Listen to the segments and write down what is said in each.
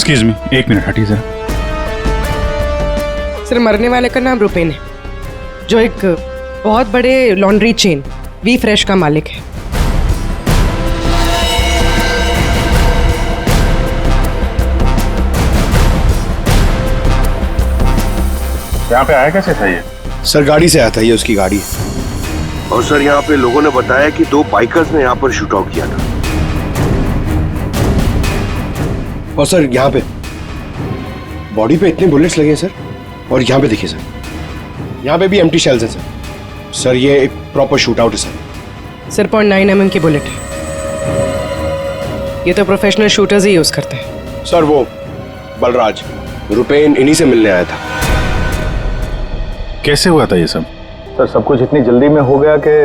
Excuse me, एक minute हटिए जरा। सर, मरने वाले का नाम रुपेन है, जो एक बहुत बड़े लॉन्ड्री चेन वी फ्रेश का मालिक है। यहाँ पे आया कैसे था ये? सर गाड़ी से आया था, ये उसकी गाड़ी है। और सर यहाँ पे लोगों ने बताया कि 2 बाइकर्स ने यहाँ पर शूट आउट किया था। और सर यहाँ पे बॉडी पे इतने बुलेट्स लगे हैं सर, और यहाँ पे देखिए सर, यहाँ पे भी एम्प्टी शेल्स हैं सर। सर ये एक प्रॉपर शूट आउट है सर। सर 0.9 mm की बुलेट है, ये तो प्रोफेशनल शूटर्स ही यूज करते हैं। सर वो बलराज रुपेन इन्हीं से मिलने आया था। कैसे हुआ था ये सब? सर सब कुछ इतनी जल्दी में हो गया कि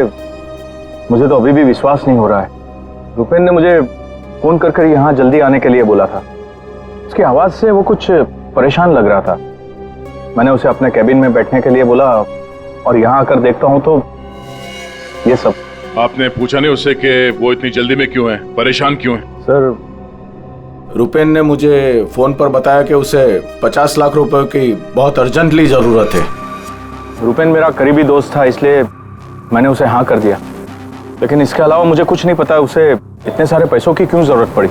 मुझे तो अभी भी विश्वास नहीं हो रहा है। रुपेन ने मुझे फोन कर यहाँ जल्दी आने के लिए बोला था। उसकी आवाज से वो कुछ परेशान लग रहा था। मैंने उसे अपने कैबिन में बैठने के लिए बोला और यहाँ आकर देखता हूँ तो ये सब। आपने पूछा नहीं उससे कि वो इतनी जल्दी में क्यों है, परेशान क्यों है? सर रुपेन ने मुझे फोन पर बताया कि उसे 50 लाख रुपए की बहुत अर्जेंटली जरूरत है। रुपेन मेरा करीबी दोस्त था, इसलिए मैंने उसे हाँ कर दिया। लेकिन इसके अलावा मुझे कुछ नहीं पता उसे इतने सारे पैसों की क्यों जरूरत पड़ी।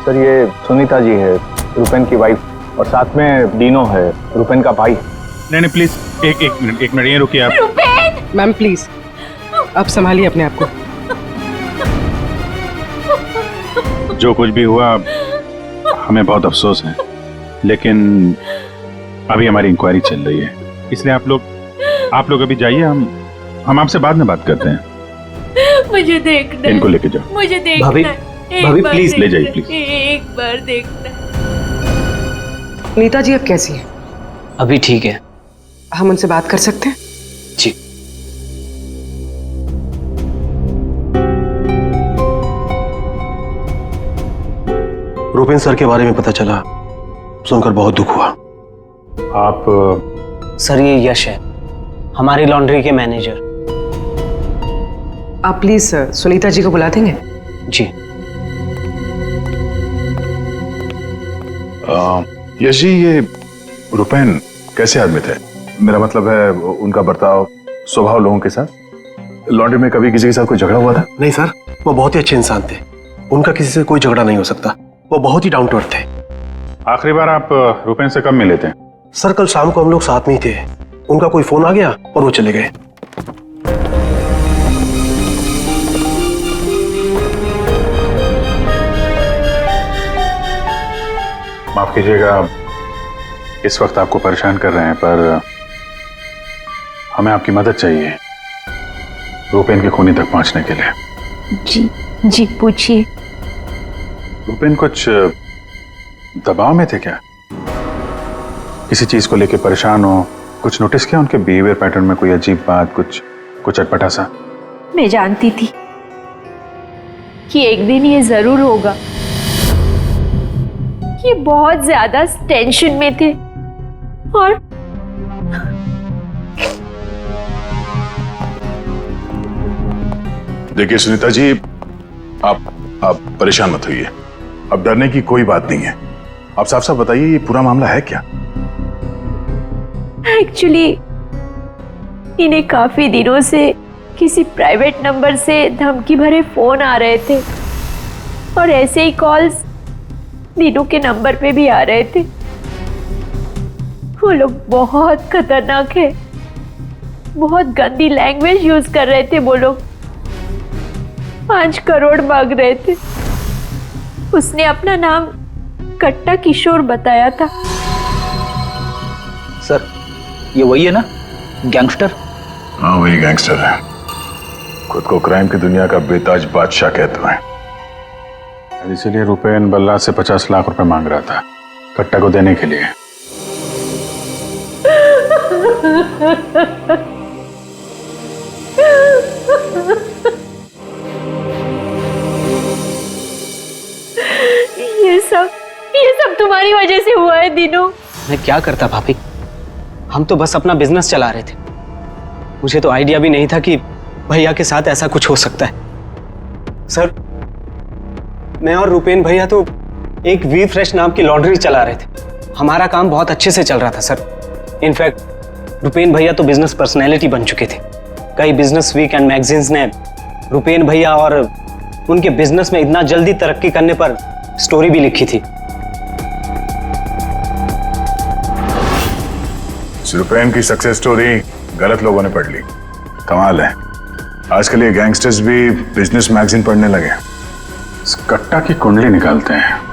सर ये सुनीता जी है, रुपेन की वाइफ, और साथ में डीनो है, रुपेन का भाई। नहीं प्लीज एक मिनट ये रुकिए आप। मैम प्लीज आप संभालिए अपने आप को। जो कुछ भी हुआ हमें बहुत अफसोस है, लेकिन अभी हमारी इंक्वायरी चल रही है, इसलिए आप लोग अभी जाइए, हम आपसे बाद में बात करते हैं। मुझे देखना, इनको लेके जाओ। मुझे देखना, भाभी प्लीज ले जाइए प्लीज। एक बार देखना। नीता जी अब कैसी है? अभी ठीक है। हम उनसे बात कर सकते हैं? जी। रुपेन सर के बारे में पता चला, सुनकर बहुत दुख हुआ। आप सर ये यश है, हमारी लॉन्ड्री के मैनेजर। आप प्लीज सुनीता जी को बुला देंगे? जी। यश जी, ये रुपेन कैसे आदमी थे? मेरा मतलब है उनका बर्ताव, स्वभाव लोगों के साथ। लॉन्ड्री में कभी किसी के साथ कोई झगड़ा हुआ था? नहीं सर, वो बहुत ही अच्छे इंसान थे, उनका किसी से कोई झगड़ा नहीं हो सकता। वो बहुत ही डाउन टू अर्थ थे। आखिरी बार आप रुपेन से कब मिले थे? सर कल शाम को हम लोग साथ में ही थे, उनका कोई फोन आ गया और वो चले गए। माफ कीजिएगा इस वक्त आपको परेशान कर रहे हैं, पर हमें आपकी मदद चाहिए रुपेन के खूनी तक पहुंचने के लिए। जी पूछिए। रुपेन कुछ दबाव में थे क्या? किसी चीज को लेके परेशान हो? कुछ नोटिस किया उनके बिहेवियर पैटर्न में? कोई अजीब बात, कुछ अटपटा सा? मैं जानती थी कि एक दिन ये जरूर होगा। ये बहुत ज्यादा टेंशन में थे और देखिए सुनीता जी, आप परेशान मत होइए। अब डरने की कोई बात नहीं है। आप साफ साफ बताइए ये पूरा मामला है क्या? एक्चुअली इन्हें काफी दिनों से किसी प्राइवेट नंबर से धमकी भरे फोन आ रहे थे और ऐसे ही कॉल्स दीनू के नंबर पे भी आ रहे थे। वो लोग बहुत खतरनाक है, बहुत गंदी लैंग्वेज यूज कर रहे थे। वो लोग 5 करोड़ मांग रहे थे। उसने अपना नाम कट्टा किशोर बताया था। सर ये वही है ना, गैंगस्टर? हाँ वही गैंगस्टर है, खुद को क्राइम की दुनिया का बेताज बादशाह कहते हैं। इसीलिए रुपेन बल्ला से 50 लाख रुपए मांग रहा था कट्टा को देने के लिए। ये सब तुम्हारी वजह से हुआ है दीनू। मैं क्या करता भाभी, हम तो बस अपना बिजनेस चला रहे थे। मुझे तो आइडिया भी नहीं था कि भैया के साथ ऐसा कुछ हो सकता है। सर, मैं और रुपेन भैया तो एक वी फ्रेश नाम की लॉन्ड्री चला रहे थे। हमारा काम बहुत अच्छे से चल रहा था सर। इनफैक्ट रुपेन भैया तो बिजनेस पर्सनैलिटी बन चुके थे। कई बिजनेस वीक एंड मैगजीन्स ने रुपेन भैया और उनके बिजनेस में इतना जल्दी तरक्की करने पर स्टोरी भी लिखी थी। रुपेन की सक्सेस स्टोरी गलत लोगों ने पढ़ ली। कमाल है, आजकल ये गैंगस्टर्स भी बिजनेस मैगजीन पढ़ने लगे। इस कट्टा की कुंडली निकालते हैं।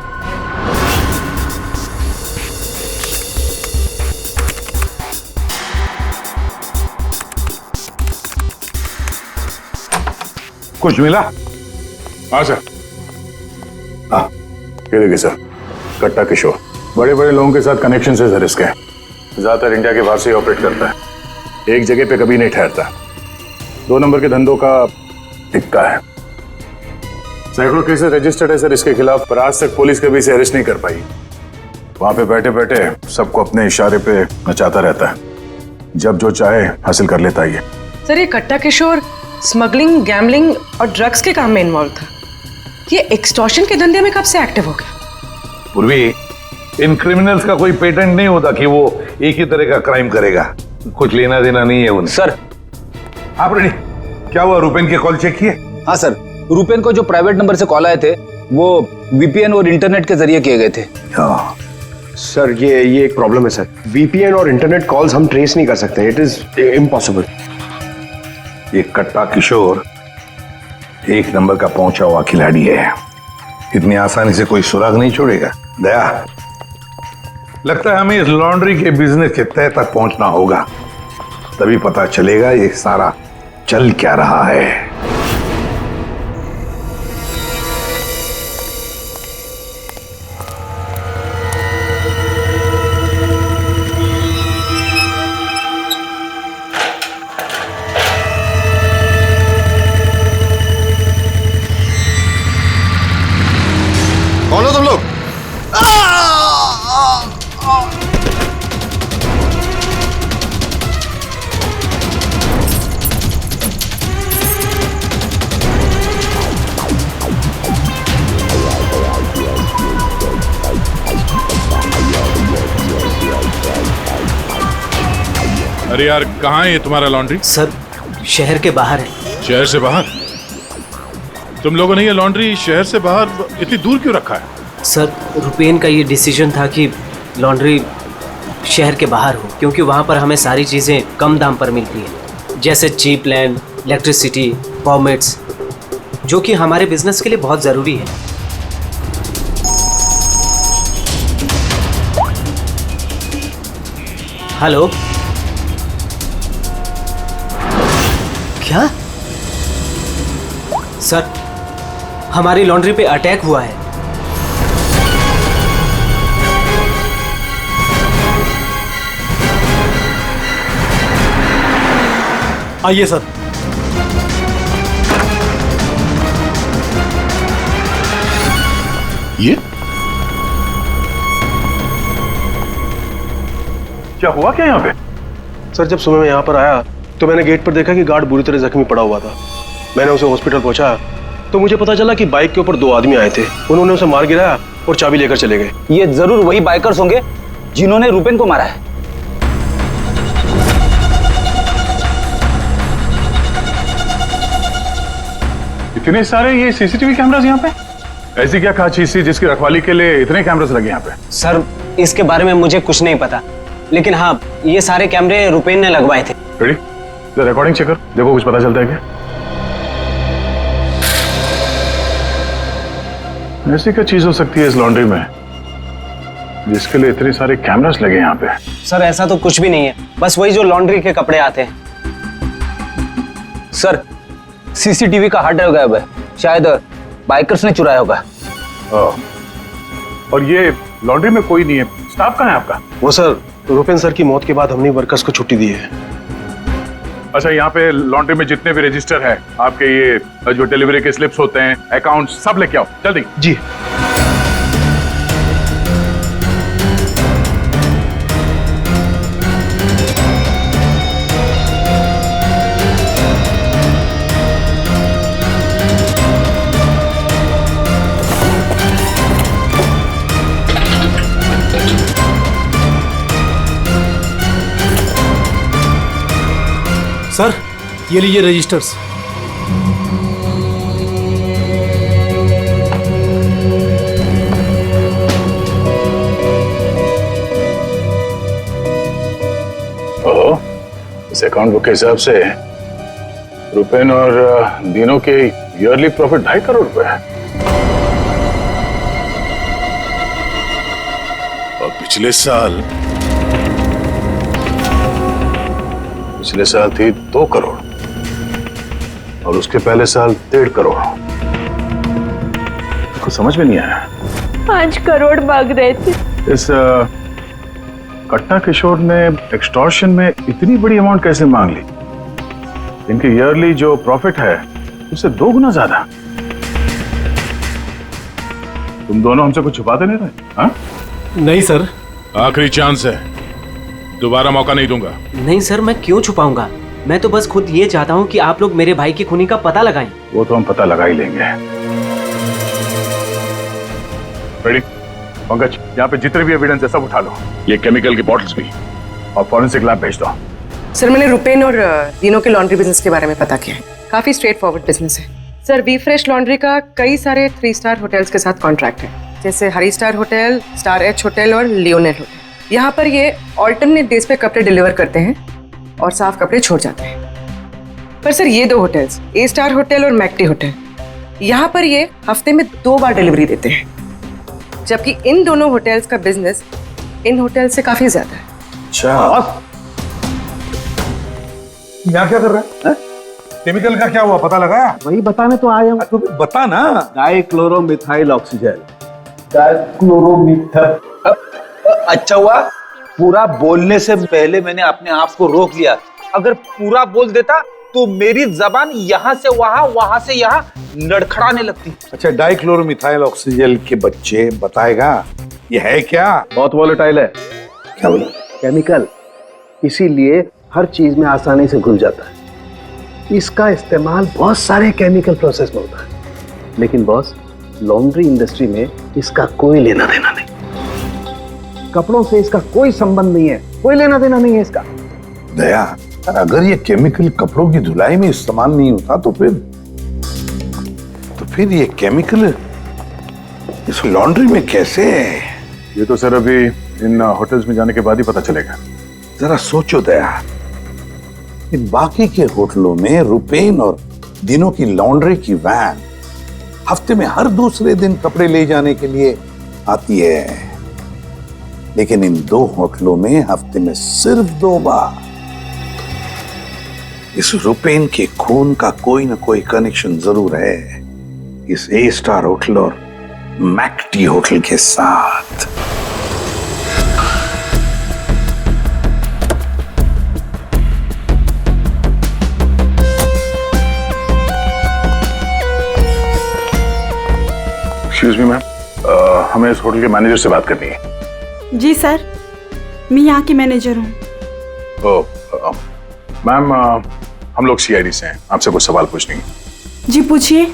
कुछ मिला? हाँ सर। हाँ, ये देखिए सर, कट्टा किशोर बड़े बड़े लोगों के साथ कनेक्शन से सर इसके। ज्यादातर इंडिया के बाहर से ऑपरेट करता है, एक जगह पे कभी नहीं ठहरता। 2 नंबर के धंधों का टिक्का है। सैकड़ों केसेस रजिस्टर्ड है सर इसके खिलाफ, पर आज तक पुलिस कभी इसे अरेस्ट नहीं कर पाई। वहां पे बैठे बैठे सबको अपने इशारे पे नचाता रहता है, जब जो चाहे हासिल कर लेता है। सर, ये कट्टा किशोर स्मगलिंग, गैम्बलिंग और ड्रग्स के काम में इन्वॉल्व था। ये एक्सटॉर्शन के धंधे में कब से एक्टिव हो गया? पूर्वी, इन क्रिमिनल्स का कोई पेटेंट नहीं होता कि वो एक ही तरह का क्राइम करेगा। कुछ लेना देना नहीं है उन्हें। सर, आप रेडी? क्या हुआ, रुपेन के कॉल चेक किए? हाँ सर, रुपेन को जो प्राइवेट नंबर से कॉल आए थे वो वीपीएन और इंटरनेट के जरिए किए गए थे। हाँ सर, ये एक प्रॉब्लम है सर। वीपीएन और इंटरनेट कॉल्स हम ट्रेस नहीं कर सकते। It is impossible. ये कट्टा किशोर 1 नंबर का पहुंचा हुआ खिलाड़ी है। इतनी आसानी से कोई सुराग नहीं छोड़ेगा। दया, लगता है हमें इस लॉन्ड्री के बिजनेस के तह तक पहुंचना होगा, तभी पता चलेगा ये सारा चल क्या रहा है। कौन हो तुम लोग? अरे यार, कहाँ है ये तुम्हारा लॉन्ड्री? सर, शहर के बाहर है। शहर से बाहर? तुम लोगों ने ये लॉन्ड्री शहर से बाहर इतनी दूर क्यों रखा है? सर, रुपेन का ये डिसीजन था कि लॉन्ड्री शहर के बाहर हो, क्योंकि वहाँ पर हमें सारी चीज़ें कम दाम पर मिलती हैं, जैसे चीप लैंड, इलेक्ट्रिसिटी, परमिट्स, जो कि हमारे बिजनेस के लिए बहुत ज़रूरी है। हेलो, क्या? सर, हमारी लॉन्ड्री पे अटैक हुआ है। आइए सर। ये क्या हुआ क्या यहाँ पे? सर, जब सुबह मैं यहाँ पर आया तो मैंने गेट पर देखा कि गार्ड बुरी तरह जख्मी पड़ा हुआ था। मैंने उसे हॉस्पिटल पहुंचाया तो मुझे पता चला कि बाइक के ऊपर 2 आदमी आए थे। उन्होंने उसे मार गिराया और चाबी लेकर चले गए। ये जरूर वही बाइकर्स होंगे जिन्होंने रुपेन को मारा है। इतने सारे ये सीसीटीवी कैमरास यहाँ पे? ऐसी क्या खास चीज थी जिसकी रखवाली के लिए इतने कैमरास लगे यहाँ पे? सर, इसके बारे में मुझे कुछ नहीं पता, लेकिन हाँ, ये सारे कैमरे रुपेन ने लगवाए थे। रेडी? रिकॉर्डिंग चेक कर, देखो कुछ पता चलता है क्या? ऐसी क्या चीज हो सकती है इस लॉन्ड्री में जिसके लिए इतने सारे कैमरास लगे यहाँ पे? सर, ऐसा तो कुछ भी नहीं है, बस वही जो लॉन्ड्री के कपड़े आते हैं। सर, सीसीटीवी का हार्ड ड्राइव गायब है, शायद बाइकर्स ने चुराया होगा। और ये लॉन्ड्री में कोई नहीं है, स्टाफ कहाँ है आपका? वो सर, रुपेन सर की मौत के बाद हमने वर्कर्स को छुट्टी दी है। अच्छा, यहाँ पे लॉन्ड्री में जितने भी रजिस्टर है, आपके ये जो डिलीवरी के स्लिप्स होते हैं, अकाउंट, सब लेके आओ जल्दी। जी। सर ये लीजिए रजिस्टर्स। ओह, इस अकाउंट बुक के हिसाब से रुपेन और दीनों के ईयरली प्रॉफिट 2.5 करोड़ रुपए है। और पिछले साल थी 2 करोड़ और उसके पहले साल 1.5 करोड़। कुछ समझ में नहीं आया। 5 करोड़ मांग रहे थे। इस कट्टा किशोर ने एक्सटॉर्शन में इतनी बड़ी अमाउंट कैसे मांग ली? इनके ईयरली जो प्रॉफिट है उससे 2 गुना ज्यादा। तुम दोनों हमसे कुछ छुपाते नहीं रहे? हाँ? नहीं सर। आखिरी चांस है, दोबारा मौका नहीं दूंगा। नहीं सर, मैं क्यों छुपाऊंगा? मैं तो बस खुद ये चाहता हूँ कि आप लोग मेरे भाई की खूनी का पता लगाएं। वो तो हम पता लगा ही लेंगे। रेडी? पंकज, यहाँ पे जितने भी एविडेंस है सब उठा लो। ये केमिकल की बॉटल्स भी, और फॉरेंसिक लैब भेज दो। सर मैंने रुपेन और दीनों के लॉन्ड्री बिजनेस के बारे में पता किया है। काफी स्ट्रेट फॉरवर्ड बिजनेस है सर। वी फ्रेश लॉन्ड्री का कई सारे 3 स्टार होटल्स के साथ कॉन्ट्रैक्ट है, जैसे Hari star hotel, star H hotel और लियोनेल होटल। यहाँ पर ये ऑल्टरनेट डेज पे कपड़े डिलीवर करते हैं और साफ कपड़े छोड़ जाते हैं। पर सर ये 2 होटल्स, ए स्टार होटल और मैक्टी होटल, यहाँ पर ये हफ्ते में 2 बार डिलीवरी देते हैं, जबकि इन दोनों होटल्स का बिजनेस इन होटल से काफी ज्यादा है। अच्छा, यहाँ क्या कर रहा है? केमिकल का क्या हुआ, पता लगाया? वही बताने तो आया हूँ। तो बता ना। डाइक्लोरोमिथाइल ऑक्सीजन। अच्छा हुआ पूरा बोलने से पहले मैंने अपने आप को रोक लिया। अगर पूरा बोल देता तो मेरी जबान यहाँ से वहां, वहां से यहाँ लड़खड़ाने लगती। अच्छा, डाइक्लोरोमिथाइल ऑक्सीजन के बच्चे बताएगा ये है क्या? बहुत वोलेटाइल है। क्या बोला? केमिकल, इसीलिए हर चीज में आसानी से घुल जाता है। इसका इस्तेमाल बहुत सारे केमिकल प्रोसेस में होता है, लेकिन बॉस लॉन्ड्री इंडस्ट्री में इसका कोई लेना देना नहीं। कपड़ों से इसका कोई संबंध नहीं है, कोई लेना देना नहीं है इसका। दया, अगर ये केमिकल कपड़ों की धुलाई में इस्तेमाल नहीं होता तो फिर ये केमिकल इस लॉन्ड्री में कैसे है? ये तो सर अभी इन होटल्स में जाने के बाद ही पता चलेगा। जरा सोचो दया, इन बाकी के होटलों में रुपेन और दिनों की लॉन्ड्री की वैन हफ्ते में हर दूसरे दिन कपड़े ले जाने के लिए आती है, लेकिन इन 2 होटलों में हफ्ते में सिर्फ 2 बार। इस रुपेन के खून का कोई ना कोई कनेक्शन जरूर है इस ए स्टार होटल और मैक्टी होटल के साथ। एक्सक्यूज मी मैम, हमें इस होटल के मैनेजर से बात करनी है। जी सर, मैं यहाँ की मैनेजर हूँ। मैम, हम लोग सीआईडी से हैं, आपसे कुछ सवाल पूछने हैं। जी पूछिए।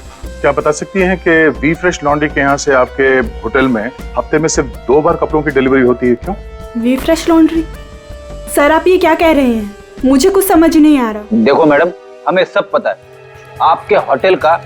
क्या बता सकती हैं कि वी फ्रेश लॉन्ड्री के यहाँ से आपके होटल में हफ्ते में सिर्फ 2 बार कपड़ों की डिलीवरी होती है, क्यों? We fresh laundry? सर आप ये क्या कह रहे हैं? मुझे कुछ समझ नहीं आ रहा। देखो मैडम, हमें सब पता है आपके होटल का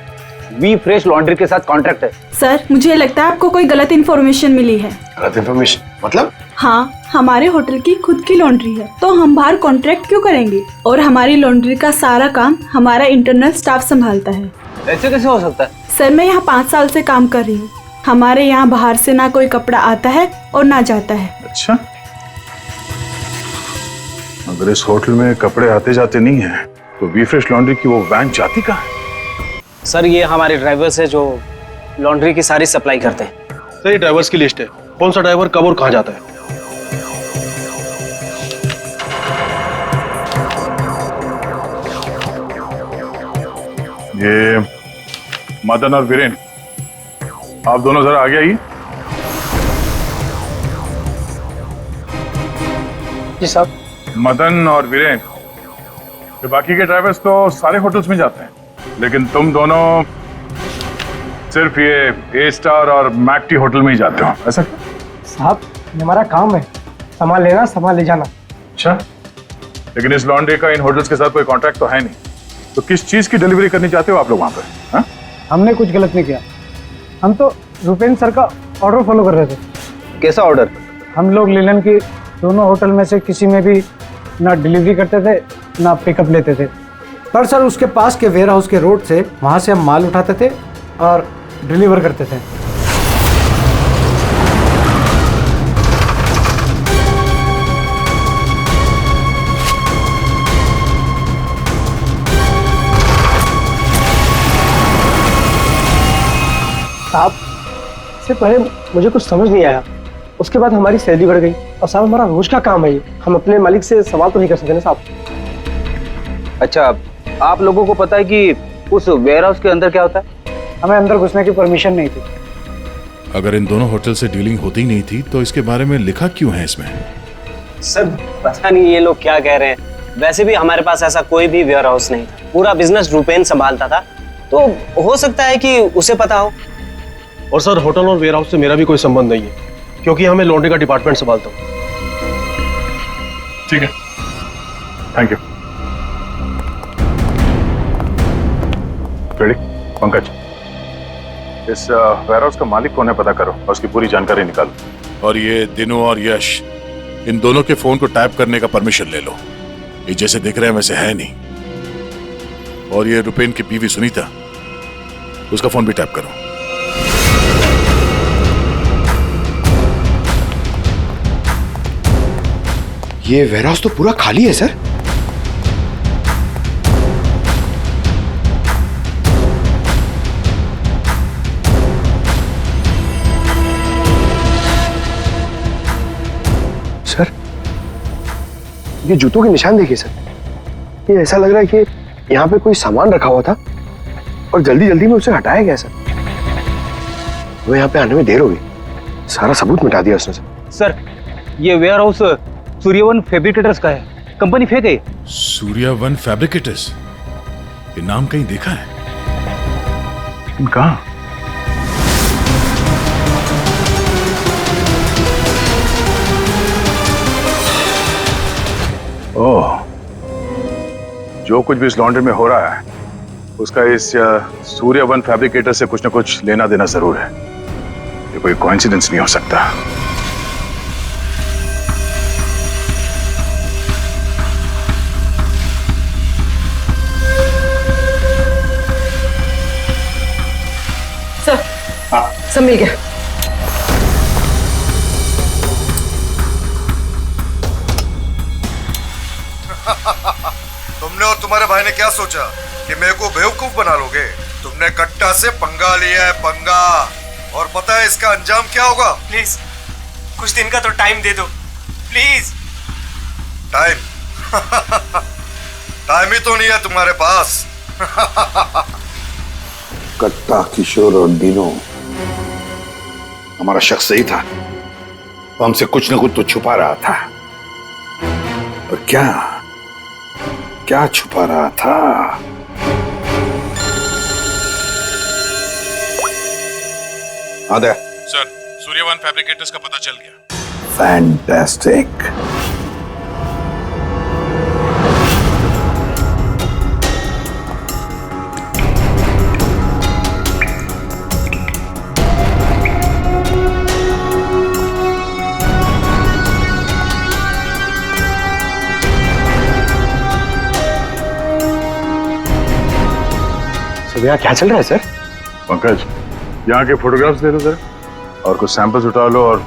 वी फ्रेश लॉन्ड्री के साथ कॉन्ट्रैक्ट है। सर मुझे लगता है आपको कोई गलत इन्फॉर्मेशन मिली है। गलत इन्फॉर्मेशन मतलब? हाँ, हमारे होटल की खुद की लॉन्ड्री है, तो हम बाहर कॉन्ट्रैक्ट क्यों करेंगे? और हमारी लॉन्ड्री का सारा काम हमारा इंटरनल स्टाफ संभालता है। ऐसे कैसे हो सकता है? सर मैं यहाँ 5 साल से काम कर रही हूँ। हमारे यहाँ बाहर से ना कोई कपड़ा आता है और ना जाता है। अच्छा, अगर इस होटल में कपड़े आते जाते नहीं है तो वी फ्रेश लॉन्ड्री की वो वैन जाती कहाँ है? सर ये हमारे ड्राइवर्स है जो लॉन्ड्री की सारी सप्लाई करते हैं। सर ये ड्राइवर्स की लिस्ट है, कौन सा ड्राइवर कब और कहाँ जाता है। ये मदन और वीरेन, आप दोनों जरा आगे आइए। जी साहब। मदन और वीरेन, ये बाकी के ड्राइवर्स तो सारे होटल्स में जाते हैं, लेकिन तुम दोनों सिर्फ ये ए स्टार और मैक्टी होटल में ही जाते हो, ऐसा क्यों? साहब ये हमारा काम है, सामान लेना सामान ले जाना। अच्छा, लेकिन इस लॉन्ड्री का इन होटल्स के साथ कोई कॉन्ट्रैक्ट तो है नहीं, तो किस चीज की डिलीवरी करनी चाहते हो आप लोग वहां पर? हाँ? हमने कुछ गलत नहीं किया, हम तो रुपेन सर का ऑर्डर फॉलो कर रहे थे। कैसा ऑर्डर? हम लोग लिलन की दोनों होटल में से किसी में भी ना डिलीवरी करते थे ना पिकअप लेते थे, पर सर उसके पास के वेयर हाउस के रोड से वहाँ से हम माल उठाते थे और डिलीवर करते थे। साहब इससे पहले मुझे कुछ समझ नहीं आया, उसके बाद हमारी सैलरी बढ़ गई और साहब हमारा रोज का काम है ये, हम अपने मालिक से सवाल तो नहीं कर सकते ना साहब। अच्छा, आप लोगों को पता है कि उस वेयर हाउस के अंदर क्या होता है? हमें अंदर घुसने की परमिशन नहीं थी। अगर इन दोनों होटल से डीलिंग होती ही नहीं थी तो इसके बारे में लिखा क्यों है इसमें? सर पता नहीं ये लोग क्या कह रहे हैं, वैसे भी हमारे पास ऐसा कोई भी वेयर हाउस नहीं था, पूरा बिजनेस रुपेन संभालता था, तो हो सकता है कि उसे पता हो। और सर होटल और वेयर हाउस से मेरा भी कोई संबंध नहीं है, क्योंकि हमें लॉन्ड्री का डिपार्टमेंट संभालता हूँ। ठीक है, थैंक यू। रेडी? पंकज, इस वेयर हाउस का मालिक कौन है पता करो और उसकी पूरी जानकारी निकालो। और ये दिनू और यश, इन दोनों के फोन को टैप करने का परमिशन ले लो, ये जैसे दिख रहे हैं वैसे है नहीं। और ये रुपेन की बीवी सुनीता, उसका फोन भी टैप करो। ये वेयरहाउस तो पूरा खाली है सर। सर ये जूतों के निशान देखिए सर, ये ऐसा लग रहा है कि यहाँ पे कोई सामान रखा हुआ था और जल्दी जल्दी में उसे हटाया गया सर। वो यहाँ पे आने में देर हो गई, सारा सबूत मिटा दिया उसने सर। सर ये वेयर हाउस सूर्यवन फैब्रिकेटर्स का है, कंपनी फेक है। सूर्यवन फैब्रिकेटर्स, ये नाम कहीं देखा है, लेकिन कहां? ओह, जो कुछ भी इस लॉन्ड्री में हो रहा है उसका इस सूर्यवन फैब्रिकेटर से कुछ ना कुछ लेना देना जरूर है। ये कोई कोइंसिडेंस नहीं हो सकता। सब मिल गया। तुमने और तुम्हारे भाई ने क्या सोचा कि मेरे को बेवकूफ बना लोगे? तुमने कट्टा से पंगा लिया है, पंगा। और पता है इसका अंजाम क्या होगा? प्लीज कुछ दिन का तो टाइम दे दो प्लीज। टाइम? टाइम ही तो नहीं है तुम्हारे पास। कट्टा, किशोर और दीनो हमारा शख्स सही था, वो हमसे कुछ न कुछ तो छुपा रहा था। और क्या क्या छुपा रहा था? आदे सर, सूर्यवन फैब्रिकेटर्स का पता चल गया। फैंटास्टिक। यहाँ क्या चल रहा है सर? पंकज, यहाँ के फोटोग्राफ्स दे दो जरा और कुछ सैंपल्स उठा लो और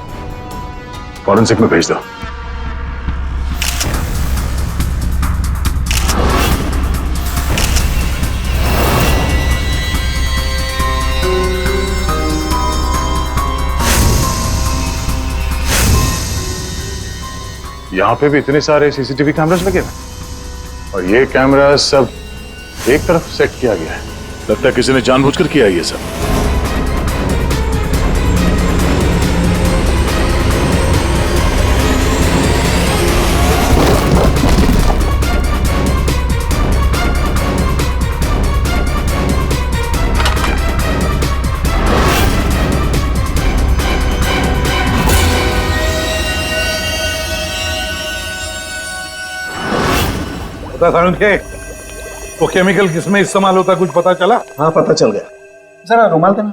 फॉरेंसिक में भेज दो। यहाँ पे भी इतने सारे सीसीटीवी कैमरास लगे हैं और ये कैमरा सब एक तरफ सेट किया गया है। लगता है किसी ने जानबूझकर किया ये सब। अच्छा सालुंखे, वो केमिकल किसमें इस्तेमाल होता कुछ पता चला? हाँ पता चल गया। जरा रुमाल देना।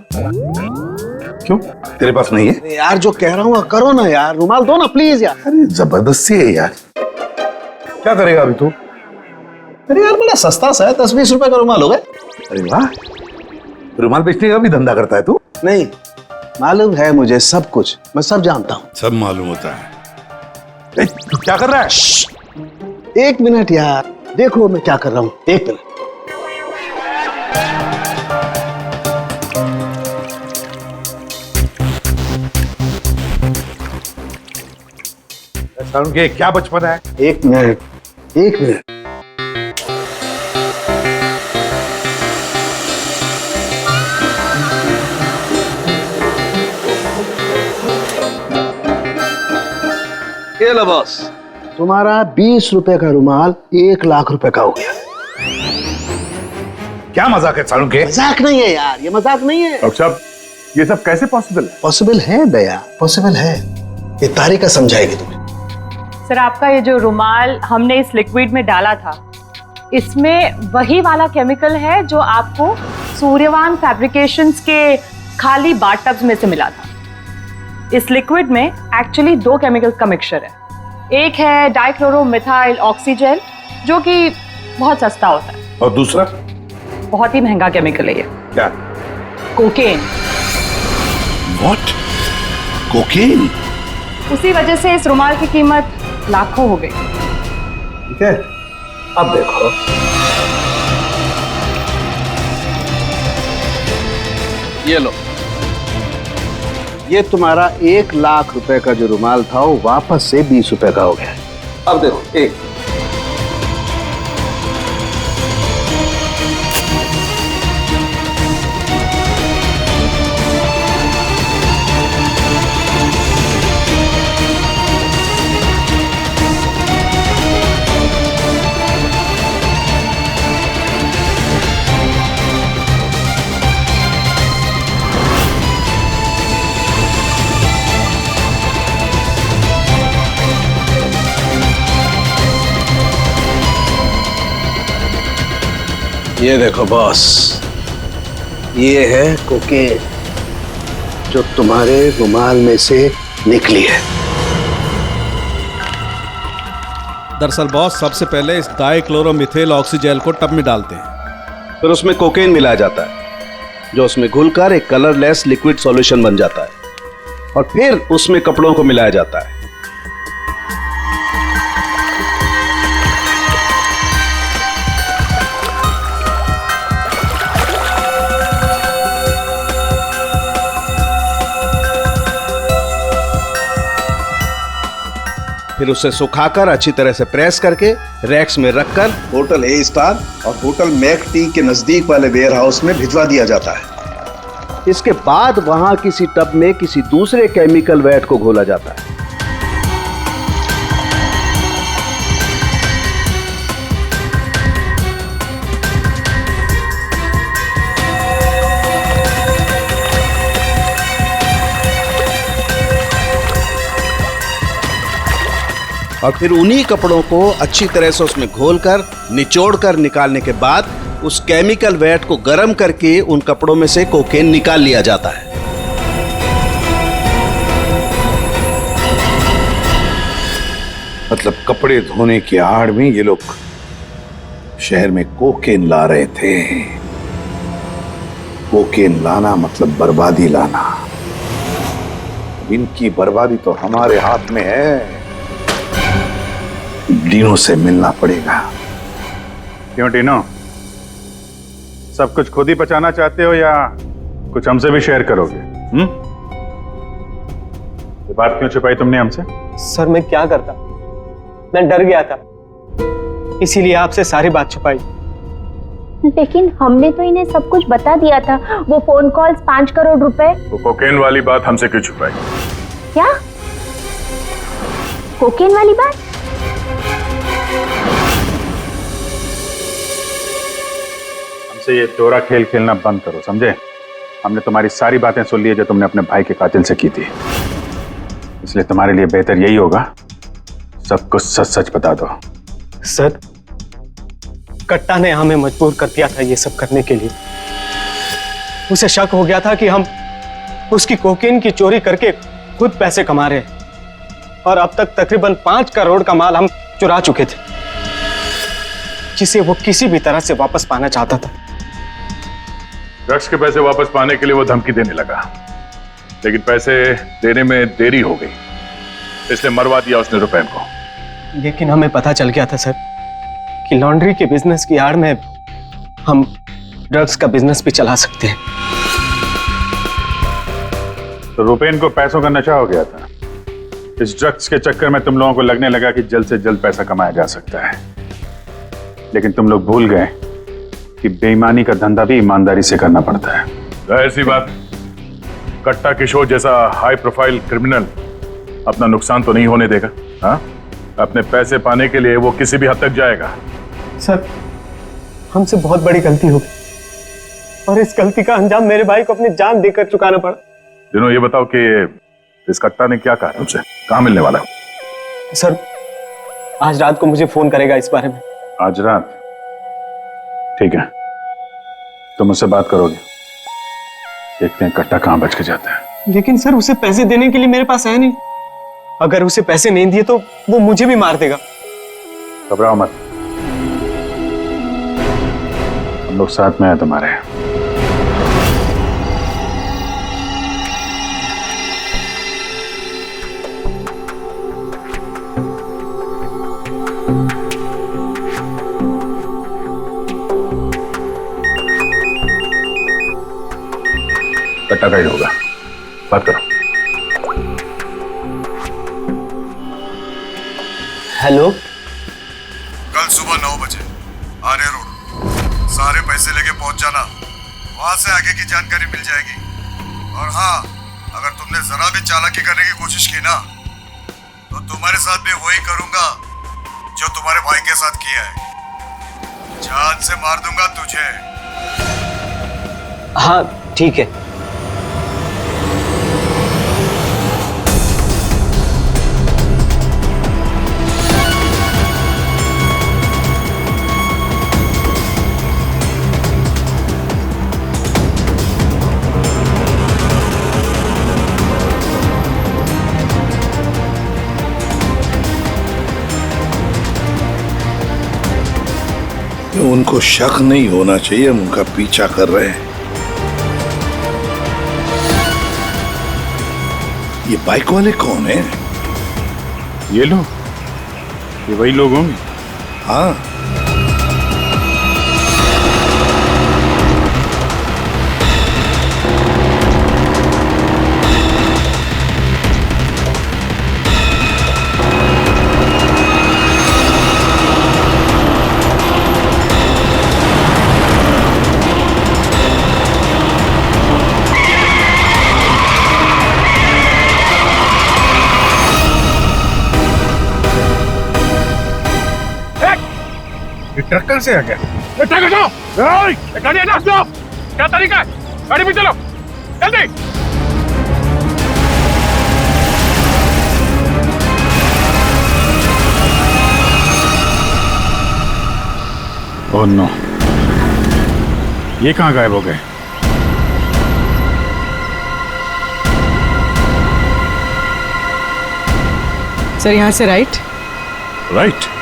क्यों, तेरे पास नहीं है? यार जो कह रहा हूँ करो ना यार, रुमाल दो ना प्लीज यार। अरे जबरदस्ती है यार। क्या करेगा अभी तू? अरे यार बड़ा सस्ता सा है, 10-20 रुपए का रुमाल होगा। अरे वाह, रुमाल बेचने का भी धंधा करता है तू? नहीं, मालूम है मुझे सब कुछ, मैं सब जानता हूँ। सब मालूम होता है। तू क्या कर रहा है? 1 मिनट यार, देखो मैं क्या कर रहा हूँ, 1 मिनट। सालुंखे, क्या बचपन है? 1 मिनट, 1 मिनट। ये लो बॉस, तुम्हारा 20 रुपए का रुमाल 1 लाख रुपए का हो गया। क्या मजाक है सालुंखे? मजाक नहीं है यार, ये मजाक नहीं है। डॉक्टर साहब, ये सब कैसे पॉसिबल है? पॉसिबल है दया, पॉसिबल है। ये तारिका समझाएगी तुम्हें। सर, आपका ये जो रुमाल हमने इस लिक्विड में डाला था, इसमें वही वाला केमिकल है जो आपको सूर्यवान फैब्रिकेशंस के खाली बाथटब्स में से मिला था। इस लिक्विड में एक्चुअली 2 केमिकल्स का मिक्सचर है। एक है डाइक्लोरोमिथाइल ऑक्सीजेल, जो कि बहुत सस्ता होता है, और दूसरा बहुत ही महंगा केमिकल है ये। क्या? कोकेन। व्हाट? कोकेन? उसी वजह से इस रुमाल की कीमत लाखों हो गई। ठीक है, अब देखो। ये लो, ये तुम्हारा 1 लाख रुपए का जो रुमाल था वो वापस से 20 रुपए का हो गया। अब देखो, एक ये देखो बॉस, ये है कोकेन जो तुम्हारे रुमाल में से निकली है। दरअसल बॉस, सबसे पहले इस डाइक्लोरोमिथेल ऑक्सीजेल को टब में डालते हैं, फिर उसमें कोकेन मिलाया जाता है जो उसमें घुलकर एक कलरलेस लिक्विड सॉल्यूशन बन जाता है, और फिर उसमें कपड़ों को मिलाया जाता है। फिर उसे सुखाकर अच्छी तरह से प्रेस करके रैक्स में रखकर होटल ए स्टार और होटल मैक टी के नजदीक वाले वेयर हाउस में भिजवा दिया जाता है। इसके बाद वहां किसी टब में किसी दूसरे केमिकल वैट को घोला जाता है। और फिर उन्हीं कपड़ों को अच्छी तरह से उसमें घोलकर निचोड़कर निकालने के बाद उस केमिकल वैट को गर्म करके उन कपड़ों में से कोकेन निकाल लिया जाता है। मतलब कपड़े धोने की आड़ में ये लोग शहर में कोकेन ला रहे थे। कोकेन लाना मतलब बर्बादी लाना। इनकी बर्बादी तो हमारे हाथ में है। डीनो से मिलना पड़ेगा। क्यों डीनो, सब कुछ खुद ही बचाना चाहते हो या कुछ हमसे भी शेयर करोगे? ये बात क्यों छुपाई तुमने हमसे? सर मैं क्या करता, मैं डर गया था, इसीलिए आपसे सारी बात छुपाई। लेकिन हमने तो इन्हें सब कुछ बता दिया था। वो फोन कॉल्स, 5 करोड़ रुपए। वो कोकेन वाली बात हमसे क्यों छुपाई? क्या कोकेन वाली बात? हमसे ये दोहरा खेल खेलना बंद करो, समझे? हमने तुम्हारी सारी बातें सुन ली है जो तुमने अपने भाई के कातिल से की थी। इसलिए तुम्हारे लिए बेहतर यही होगा सब कुछ सच सच बता दो। सर कट्टा ने हमें मजबूर कर दिया था ये सब करने के लिए। उसे शक हो गया था कि हम उसकी कोकीन की चोरी करके खुद पैसे कमा रहे हैं और अब तक तकरीबन 5 करोड़ का माल हम चुरा चुके थे, जिसे वो किसी भी तरह से वापस पाना चाहता था। ड्रग्स के पैसे वापस पाने के लिए वो धमकी देने लगा, लेकिन पैसे देने में देरी हो गई, इसलिए मरवा दिया उसने रुपैन को। लेकिन हमें पता चल गया था सर कि लॉन्ड्री के बिजनेस की आड़ में हम ड्रग्स का बिजनेस भी चला सकते हैं। तो रुपैन को पैसों का नशा हो गया था। इस ड्रग्स के चक्कर में तुम लोगों को लगने लगा कि जल्द से जल्द पैसा कमाया जा सकता है, लेकिन तुम लोग भूल गए कि बेईमानी का धंधा भी ईमानदारी से करना पड़ता है। जाहिर सी बात, कट्टा किशोर जैसा हाई प्रोफाइल क्रिमिनल अपना नुकसान तो नहीं होने देगा। हाँ, अपने पैसे पाने के लिए वो किसी भी हद तक जाएगा। सर, हमसे बहुत बड़ी गलती हो गई और इस गलती का अंजाम मेरे भाई को अपनी जान देकर चुकाना पड़ा। दिनों, ये बताओ कि इस कट्टा ने क्या कहा तुमसे? कहाँ मिलने वाला है? सर, आज रात को मुझे फोन करेगा इस बारे में। आज रात? ठीक है, तुम मुझसे बात करोगे, देखते हैं कट्टा कहाँ बच के जाता है। लेकिन सर, उसे पैसे देने के लिए मेरे पास है नहीं। अगर उसे पैसे नहीं दिए तो वो मुझे भी मार देगा। घबराओ मत, हम लोग साथ में हैं तुम्हारे। कट्टा का ही होगा, बात करो। हेलो, कल सुबह 9 बजे आर्य रोड, सारे पैसे लेके पहुंच जाना। वहां से आगे की जानकारी मिल जाएगी। और हाँ, अगर तुमने जरा भी चालाकी करने की कोशिश की ना, तो तुम्हारे साथ भी वही करूंगा जो तुम्हारे भाई के साथ किया है। जान से मार दूंगा तुझे। हाँ ठीक है। उनको शक नहीं होना चाहिए, हम उनका पीछा कर रहे हैं। ये बाइक वाले कौन है? ये लोग, ये वही लोग होंगे। हाँ, ट्रक कहाँ से आ गया? ट्रक हटाओ! गाड़ी हटाओ! क्या तरीका है? गाड़ी में चलो, जल्दी! ओह नो, ये कहाँ गायब हो गए? सर, यहाँ से राइट। राइट?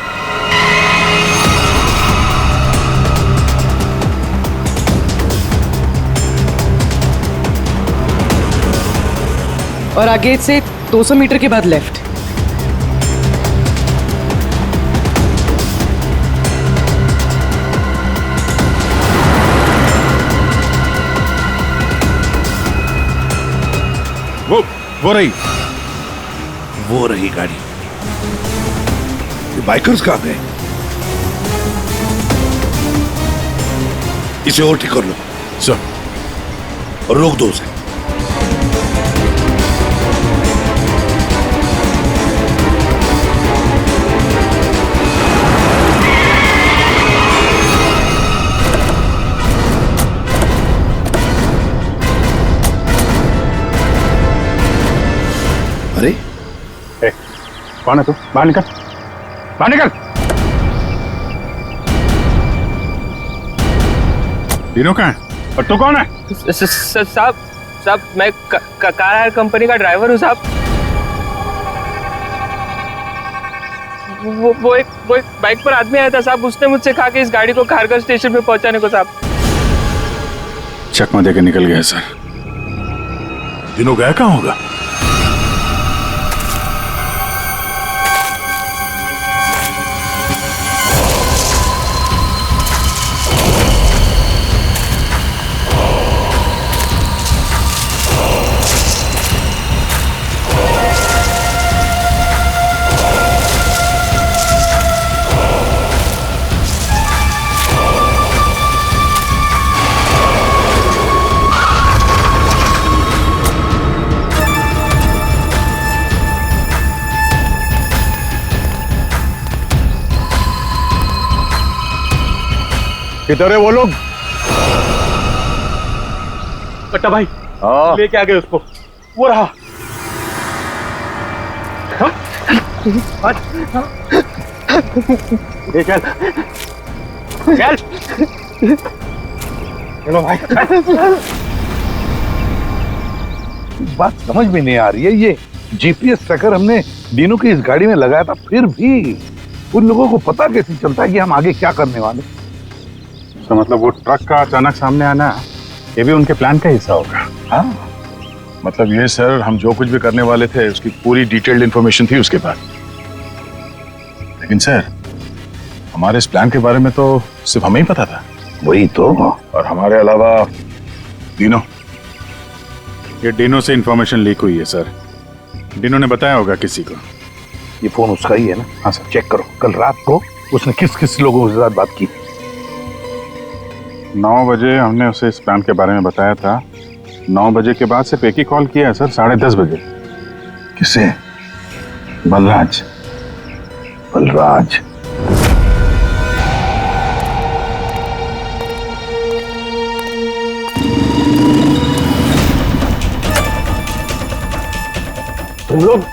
और आगे से 200 मीटर के बाद लेफ्ट। वो रही, वो रही गाड़ी। ये बाइकर्स कहाँ गए? इसे ओवरटेक कर लो सर, और रोक दो उसे। अरे कौन है तू? बाहर निकल, बाहर निकल! डीनो कहाँ है और तू कौन है? साहब मैं कार हायर कंपनी का ड्राइवर हूँ साहब। वो एक बाइक पर आदमी आया था साहब, उसने मुझसे कहा कि इस गाड़ी को खारगर स्टेशन पे पहुंचाने को साहब। चकमा देके निकल गया सर। दिनों गया कहाँ होगा? किधर है वो लोग? कट्टा भाई लेके आ गए उसको, वो रहा। चल चल चलो भाई। बात समझ में नहीं आ रही है, ये जीपीएस ट्रैकर हमने डीनो की इस गाड़ी में लगाया था, फिर भी उन लोगों को पता कैसे चलता है कि हम आगे क्या करने वाले? तो मतलब वो ट्रक का अचानक सामने आना ये भी उनके प्लान का हिस्सा होगा? हाँ, मतलब ये सर, हम जो कुछ भी करने वाले थे उसकी पूरी डिटेल्ड इंफॉर्मेशन थी उसके पास। लेकिन सर, हमारे इस प्लान के बारे में तो सिर्फ हमें ही पता था। वही तो। और हमारे अलावा डीनो। ये डीनो से इंफॉर्मेशन लीक हुई है सर। डीनो ने बताया होगा किसी को। ये फोन उसका ही है ना? हाँ सर। चेक करो कल रात को उसने किस किस लोगों के साथ बात की। 9 बजे हमने उसे इस प्लान के बारे में बताया था। 9 बजे के बाद सिर्फ एक ही कॉल किया है सर, 10:30 बजे। किसे? बलराज। बलराज तुम लोग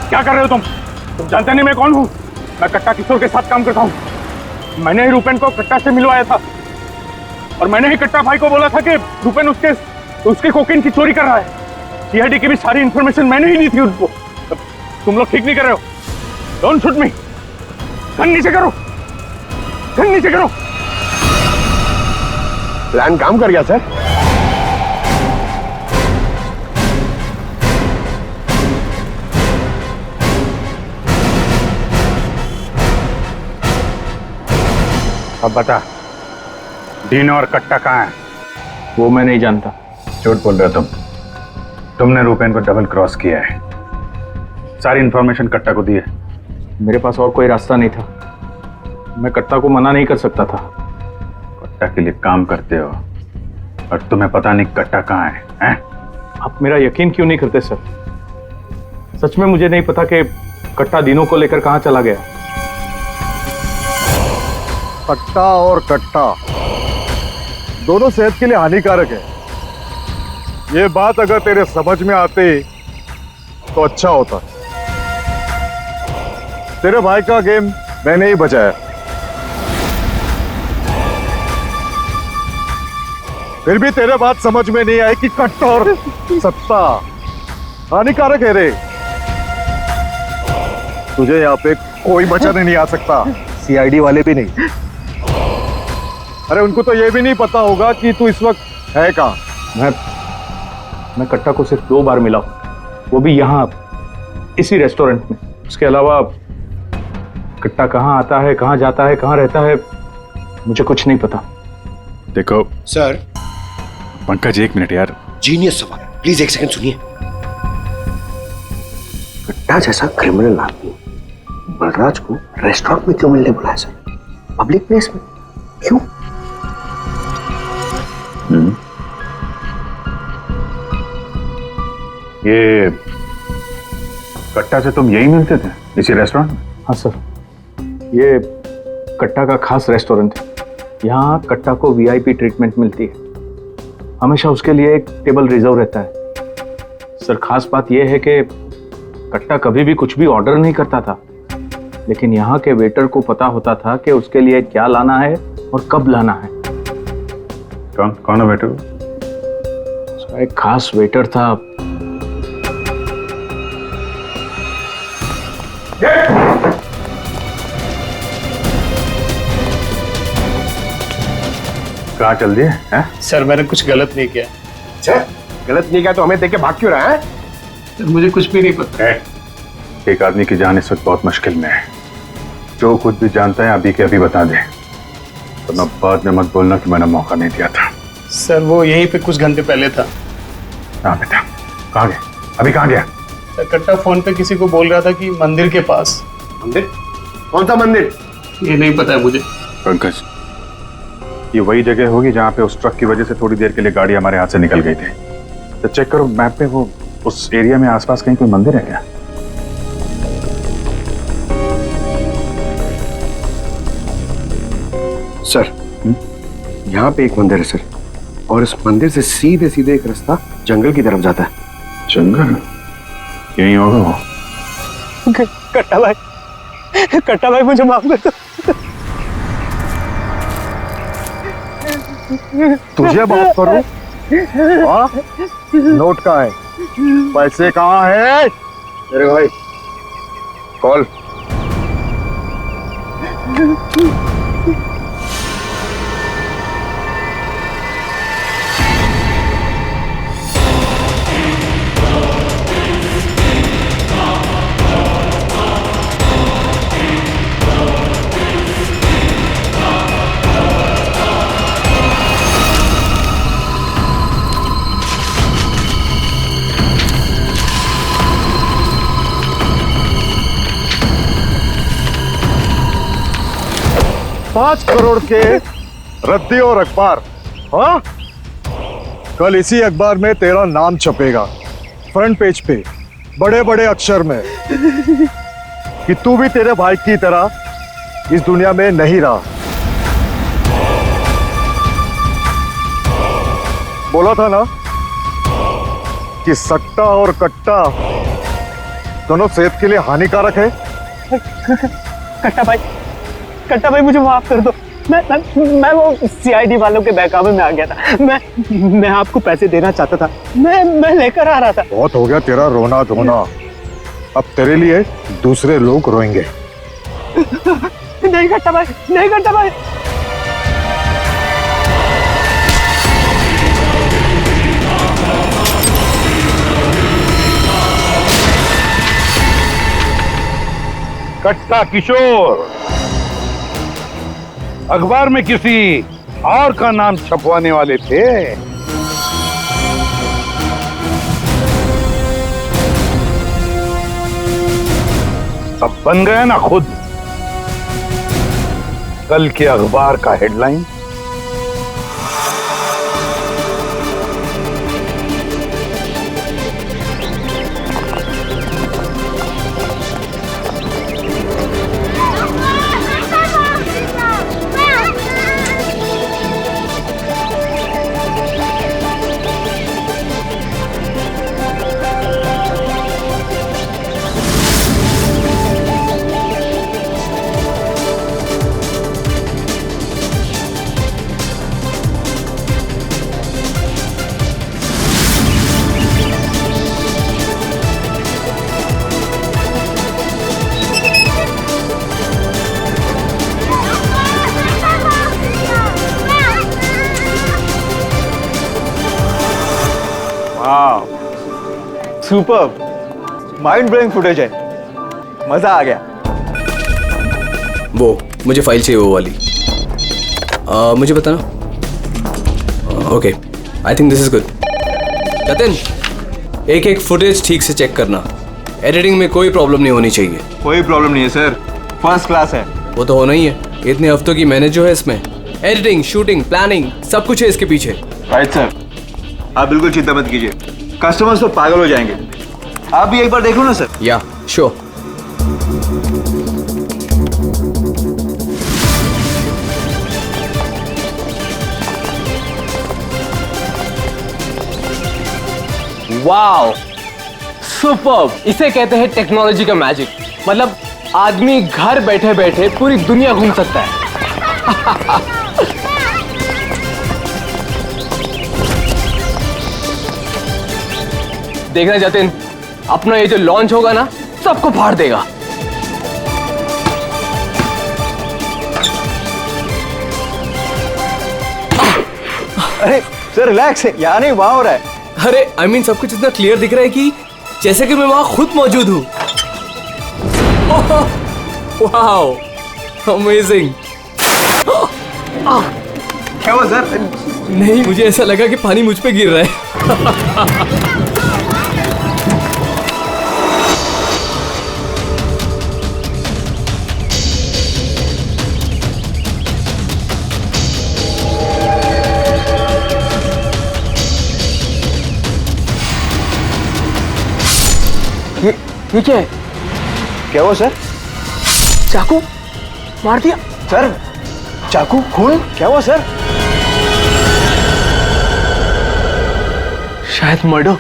क्या कर रहे हो तुम जानते नहीं मैं कौन हूँ? मैं कट्टा किशोर के साथ काम करता हूँ। मैंने ही रूपेन को कट्टा से मिलवाया था और मैंने ही कट्टा भाई को बोला था कि रूपेन उसके कोकीन की चोरी कर रहा है। सीआईडी की भी सारी इंफॉर्मेशन मैंने ही दी थी उनको। तुम लोग ठीक नहीं कर रहे हो। Don't shoot me. गन नीचे करो, गन नीचे करो। प्लान काम कर गया सर। अब बता, डीनो और कट्टा कहाँ है? वो मैं नहीं जानता। झूठ बोल रहे हो तुम। तुमने रूपेन को डबल क्रॉस किया है। सारी इंफॉर्मेशन कट्टा को दी है। मेरे पास और कोई रास्ता नहीं था। मैं कट्टा को मना नहीं कर सकता था। कट्टा के लिए काम करते हो और तुम्हें पता नहीं कट्टा कहाँ है, हैं? आप मेरा यकीन क्यों नहीं करते सर? सच में मुझे नहीं पता कि कट्टा दिनों को लेकर कहाँ चला गया। कट्टा और कट्टा दोनों सेहत के लिए हानिकारक है। ये बात अगर तेरे समझ में आती तो अच्छा होता। तेरे भाई का गेम मैंने ही बचाया। फिर भी तेरे बात समझ में नहीं आई कि कट्टा और सत्ता हानिकारक है रे। तुझे यहाँ पे कोई बचाने नहीं आ सकता, सीआईडी वाले भी नहीं। अरे उनको तो ये भी नहीं पता होगा कि तू इस वक्त है कहाँ। मैं कट्टा को सिर्फ 2 बार मिला, वो भी यहाँ इसी रेस्टोरेंट में। उसके अलावा कट्टा कहाँ आता है, कहाँ जाता है, कहाँ रहता है, मुझे कुछ नहीं पता। देखो सर। पंकज, 1 मिनट यार। जीनियस सवाल, प्लीज 1 सेकंड सुनिए। कट्टा जैसा क्रिमिनल आदमी नागराज को रेस्टोरेंट में क्यों मिलने बुलाया सर? पब्लिक प्लेस में क्यों? ये कट्टा से तुम यही मिलते थे, इसी रेस्टोरेंट में? हाँ सर, ये कट्टा का खास रेस्टोरेंट है। यहाँ कट्टा को वीआईपी ट्रीटमेंट मिलती है। हमेशा उसके लिए एक टेबल रिजर्व रहता है। सर, खास बात यह है कि कट्टा कभी भी कुछ भी ऑर्डर नहीं करता था, लेकिन यहाँ के वेटर को पता होता था कि उसके लिए क्या लाना है और कब लाना है। कौन है वेटर? एक खास वेटर था। कहाँ चल दिए हैं? सर मैंने कुछ गलत नहीं किया। अच्छा, गलत नहीं किया तो हमें देख के भाग क्यों रहा है? सर मुझे कुछ भी नहीं पता। एक आदमी की जान इस वक्त बहुत मुश्किल में है। जो कुछ भी जानता है अभी के अभी बता दे, वरना बाद में मत बोलना कि मैंने मौका नहीं दिया था। सर वो यहीं पे कुछ घंटे पहले था। हाँ बेटा, कहाँ गया? अभी कहाँ गया? सर कट्टा फोन पे किसी को बोल रहा था कि मंदिर के पास। मंदिर? कौन सा मंदिर? ये नहीं पता है मुझे। पंकज, ये वही जगह होगी जहाँ पे उस ट्रक की वजह से थोड़ी देर के लिए गाड़ी हमारे हाथ से निकल गई थी। तो चेक करो मैप पे, वो उस एरिया में आसपास कहीं कोई मंदिर है क्या? सर, यहाँ पे एक मंदिर है सर, और इस मंदिर से सीधे सीधे एक रास्ता जंगल की तरफ जाता है। जंगल? यही होगा वो। कट्टा भाई मुझे माफ कर दो। तुझे माफ करूं? नोट कहाँ है? पैसे कहाँ है? अरे भाई, कॉल। $5 करोड़ के रद्दी और अखबार। हाँ, कल इसी अखबार में तेरा नाम छपेगा, फ्रंट पेज पे बड़े बड़े अक्षर में, कि तू भी तेरे भाई की तरह इस दुनिया में नहीं रहा। बोला था ना कि सट्टा और कट्टा दोनों सेहत के लिए हानिकारक है। कट्टा भाई मुझे माफ कर दो। मैं वो सीआईडी वालों के बहकावे में आ गया था। मैं आपको पैसे देना चाहता था। मैं लेकर आ रहा था। बहुत हो गया तेरा रोना धोना, अब तेरे लिए दूसरे लोग रोएंगे। नहीं कट्टा भाई, नहीं कट्टा भाई। कट्टा किशोर अखबार में किसी और का नाम छपवाने वाले थे। अब बन गया ना खुद कल के अखबार का headline. Super, mind blowing footage है, मजा आ गया। वो मुझे फाइल चाहिए, वो वाली। मुझे बताना। Okay, I think this is good. Jatin, एक एक फुटेज ठीक से चेक करना, एडिटिंग में कोई प्रॉब्लम नहीं होनी चाहिए। कोई प्रॉब्लम नहीं है सर, फर्स्ट क्लास है। वो तो होना ही है, इतने हफ्तों की मेहनत जो है इसमें, एडिटिंग, शूटिंग, प्लानिंग, सब कुछ है इसके पीछे। Right sir. आप बिल्कुल चिंता मत कीजिए, कस्टमर्स तो पागल हो जाएंगे। आप भी एक बार देख लो ना सर। या श्योर। Wow, superb! इसे कहते हैं टेक्नोलॉजी का मैजिक। मतलब आदमी घर बैठे बैठे पूरी दुनिया घूम सकता है। देखना जतिन, अपना ये जो लॉन्च होगा ना, सबको फाड़ देगा। अरे सर रिलैक्स है, यहाँ नहीं वहाँ हो रहा है। अरे आई मीन सब कुछ इतना क्लियर दिख रहा है कि जैसे कि मैं वहां खुद मौजूद हूं। Wow, amazing. क्या हुआ सर? नहीं, मुझे ऐसा लगा कि पानी मुझ पे गिर रहा है। ये क्या है? क्या हुआ सर? चाकू मार दिया सर। चाकू, खून, क्या हुआ सर? शायद मर्डर।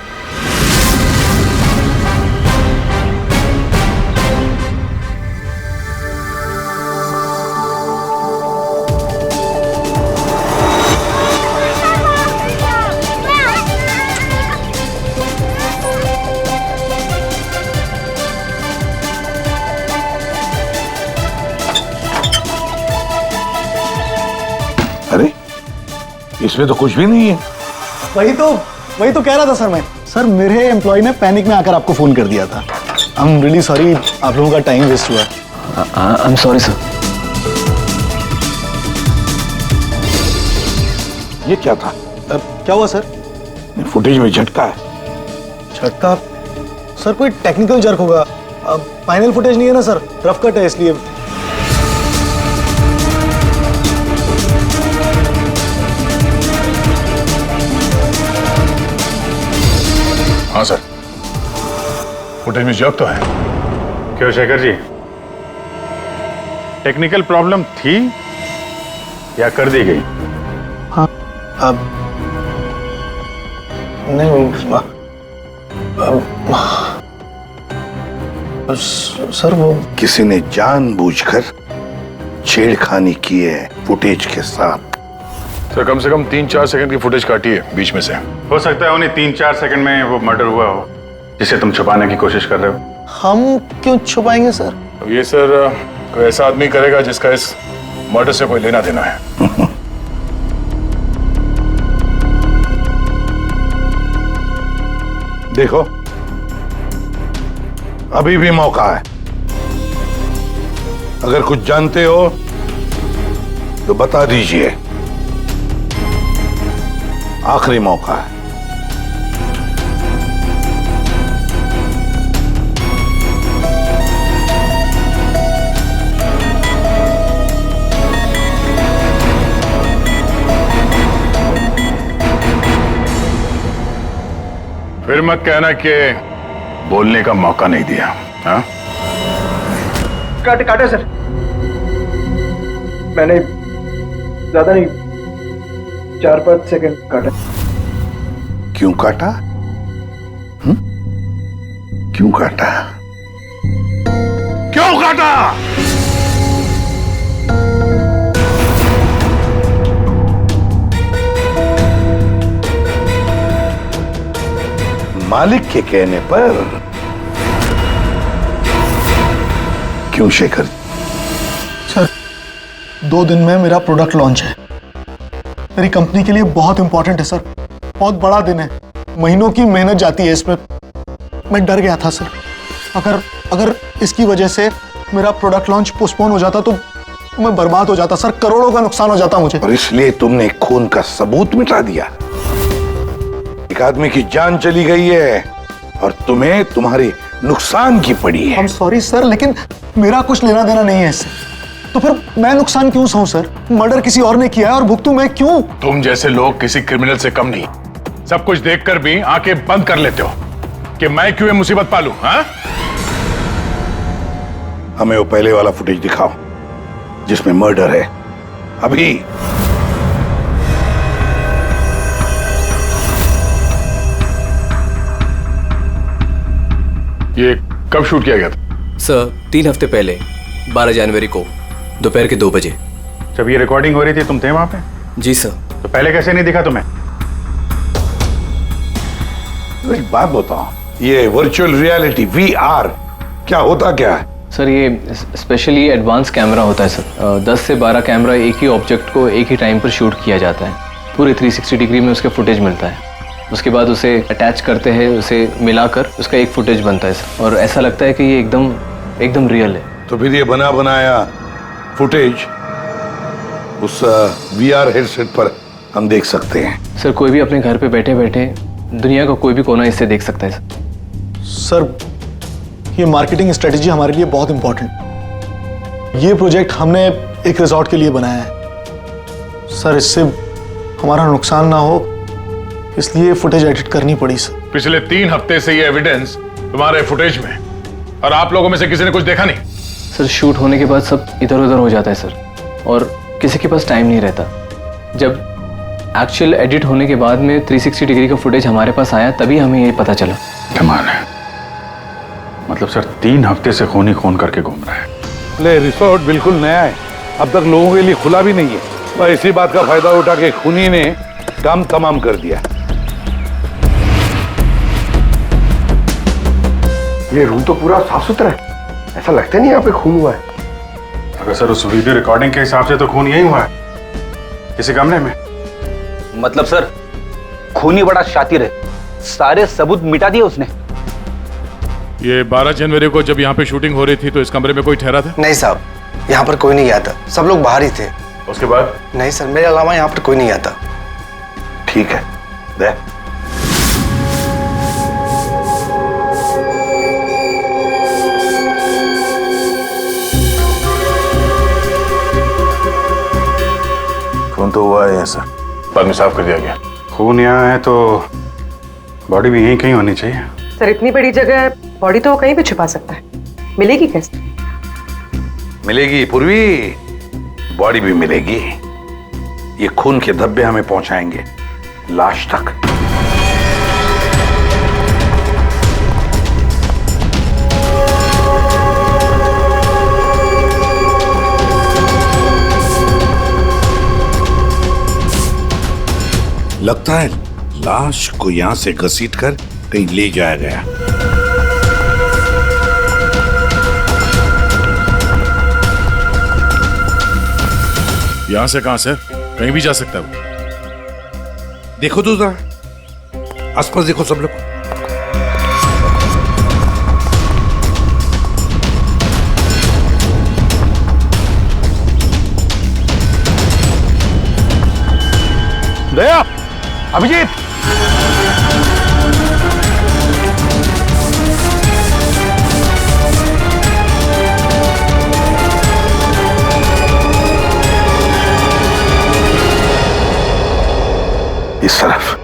अरे इसमें तो कुछ भी नहीं है। वही तो कह रहा था सर मैं। सर मेरे एम्प्लॉय ने पैनिक में आकर आपको फोन कर दिया था। आई एम रियली सॉरी, आप लोगों का टाइम वेस्ट हुआ। I am sorry sir. ये क्या था? क्या हुआ सर? फुटेज में झटका है। झटका? सर कोई टेक्निकल जर्क होगा। फाइनल फुटेज नहीं है ना सर, रफ कट है इसलिए। हाँ सर, फुटेज में जर्क तो है। क्यों शेखर जी, टेक्निकल प्रॉब्लम थी या कर दी गई? हाँ, अब नहीं सर वो किसी ने जानबूझकर छेड़खानी की है फुटेज के साथ। सर कम से कम 3-4 सेकंड की फुटेज काटी है बीच में से। हो सकता है उन्हें 3-4 सेकंड में वो मर्डर हुआ हो जिसे तुम छुपाने की कोशिश कर रहे हो। हम क्यों छुपाएंगे सर? ये सर कोई ऐसा आदमी करेगा जिसका इस मर्डर से कोई लेना देना है। देखो अभी भी मौका है, अगर कुछ जानते हो तो बता दीजिए, आखिरी मौका है। फिर मत कहना कि बोलने का मौका नहीं दिया। हाँ? काटे सर, मैंने ज्यादा नहीं 4-5 सेकंड काटा। क्यों काटा? क्यों काटा? क्यों काटा? मालिक के कहने पर। क्यों शेखर? सर 2 दिन में मेरा प्रोडक्ट लॉन्च है, मेरी कंपनी के लिए बहुत इंपॉर्टेंट है सर, बहुत बड़ा दिन है, महीनों की मेहनत जाती है इसमें। मैं डर गया था सर, अगर इसकी वजह से मेरा प्रोडक्ट लॉन्च पोस्टपोन हो जाता तो मैं बर्बाद हो जाता सर, करोड़ों का नुकसान हो जाता मुझे। और इसलिए तुमने खून का सबूत मिटा दिया। एक आदमी की जान चली गई है और तुम्हें तुम्हारी नुकसान की पड़ी है। I'm sorry सर, लेकिन मेरा कुछ लेना देना नहीं है इससे। तो फिर मैं नुकसान क्यों सहूं सर? मर्डर किसी और ने किया है और भुगतूं मैं क्यों? तुम जैसे लोग किसी क्रिमिनल से कम नहीं। सब कुछ देखकर भी आंखें बंद कर लेते हो कि मैं क्यों ये मुसीबत पालूं? हाँ? हमें वो पहले वाला फुटेज दिखाओ जिसमें मर्डर है। अभी ये कब शूट किया गया था? सर 3 हफ्ते पहले 12 जनवरी को दोपहर के 2 बजे। जब ये रिकॉर्डिंग हो रही थी तुम थे वहां पे? जी सर। तो पहले कैसे नहीं दिखा तुम्हें? एक बात बताओ, ये वर्चुअल रियलिटी VR क्या होता क्या है? सर ये स्पेशली एडवांस कैमरा होता है सर। 10 से 12 कैमरा एक ही ऑब्जेक्ट को एक ही टाइम पर शूट किया जाता है। पूरे 360 डिग्री में उसका फुटेज मिलता है। उसके बाद उसे अटैच करते हैं, उसे मिलाकर उसका एक फुटेज बनता है सर। और ऐसा लगता है कि ये एकदम रियल है। तो फिर ये बना बनाया फुटेज उस VR हेडसेट पर हम देख सकते हैं। सर कोई भी अपने घर पे बैठे बैठे दुनिया का कोई भी कोना इससे देख सकता है सर। ये मार्केटिंग स्ट्रेटेजी हमारे लिए बहुत इंपॉर्टेंट। ये प्रोजेक्ट हमने एक रिजॉर्ट के लिए बनाया है सर। इससे हमारा नुकसान ना हो इसलिए फुटेज एडिट करनी पड़ी सर। पिछले 3 हफ्ते से ये एविडेंस तुम्हारे फुटेज में, और आप लोगों में से किसी ने कुछ देखा नहीं? सर शूट होने के बाद सब इधर उधर हो जाता है सर, और किसी के पास टाइम नहीं रहता। जब एक्चुअल एडिट होने के बाद में 360 डिग्री का फुटेज हमारे पास आया तभी हमें ये पता चला। कमाल है। मतलब सर 3 हफ्ते से खून ही खून करके घूम रहा है। ले रिसोर्ट बिल्कुल नया है, अब तक लोगों के लिए खुला भी नहीं है, और इसी बात का फायदा उठा के खूनी ने काम तमाम कर दिया। ये रूम तो पूरा साफ सुथरा है, ऐसा लगता नहीं यहाँ पे खून हुआ है। अगर सर उस वीडियो रिकॉर्डिंग के हिसाब से तो खून यही हुआ है, किसी कमरे में। मतलब सर खूनी बड़ा शातिर है, सारे सबूत मिटा दिए उसने। ये 12 जनवरी को जब यहाँ पे शूटिंग हो रही थी तो इस कमरे में कोई ठहरा था? नहीं साहब, यहाँ पर कोई नहीं गया था, सब लोग बाहर ही थे। उसके बाद? नहीं सर, मेरे अलावा यहाँ पर कोई नहीं आता। ठीक है, दे। खून तो हुआ है सर, बाद में साफ कर दिया गया। खून यहाँ है तो बॉडी भी यहीं कहीं होनी चाहिए। सर इतनी बड़ी जगह बॉडी तो वो कहीं भी छुपा सकता है, मिलेगी कैसे? मिलेगी पूर्वी, बॉडी भी मिलेगी। ये खून के धब्बे हमें पहुंचाएंगे लाश तक। लगता है लाश को यहां से घसीटकर कहीं ले जाया गया। यहां से कहां सर? कहीं भी जा सकता है वो। देखो तो जरा आसपास देखो सब लोग। दया, अभिजीत, इस तरफ।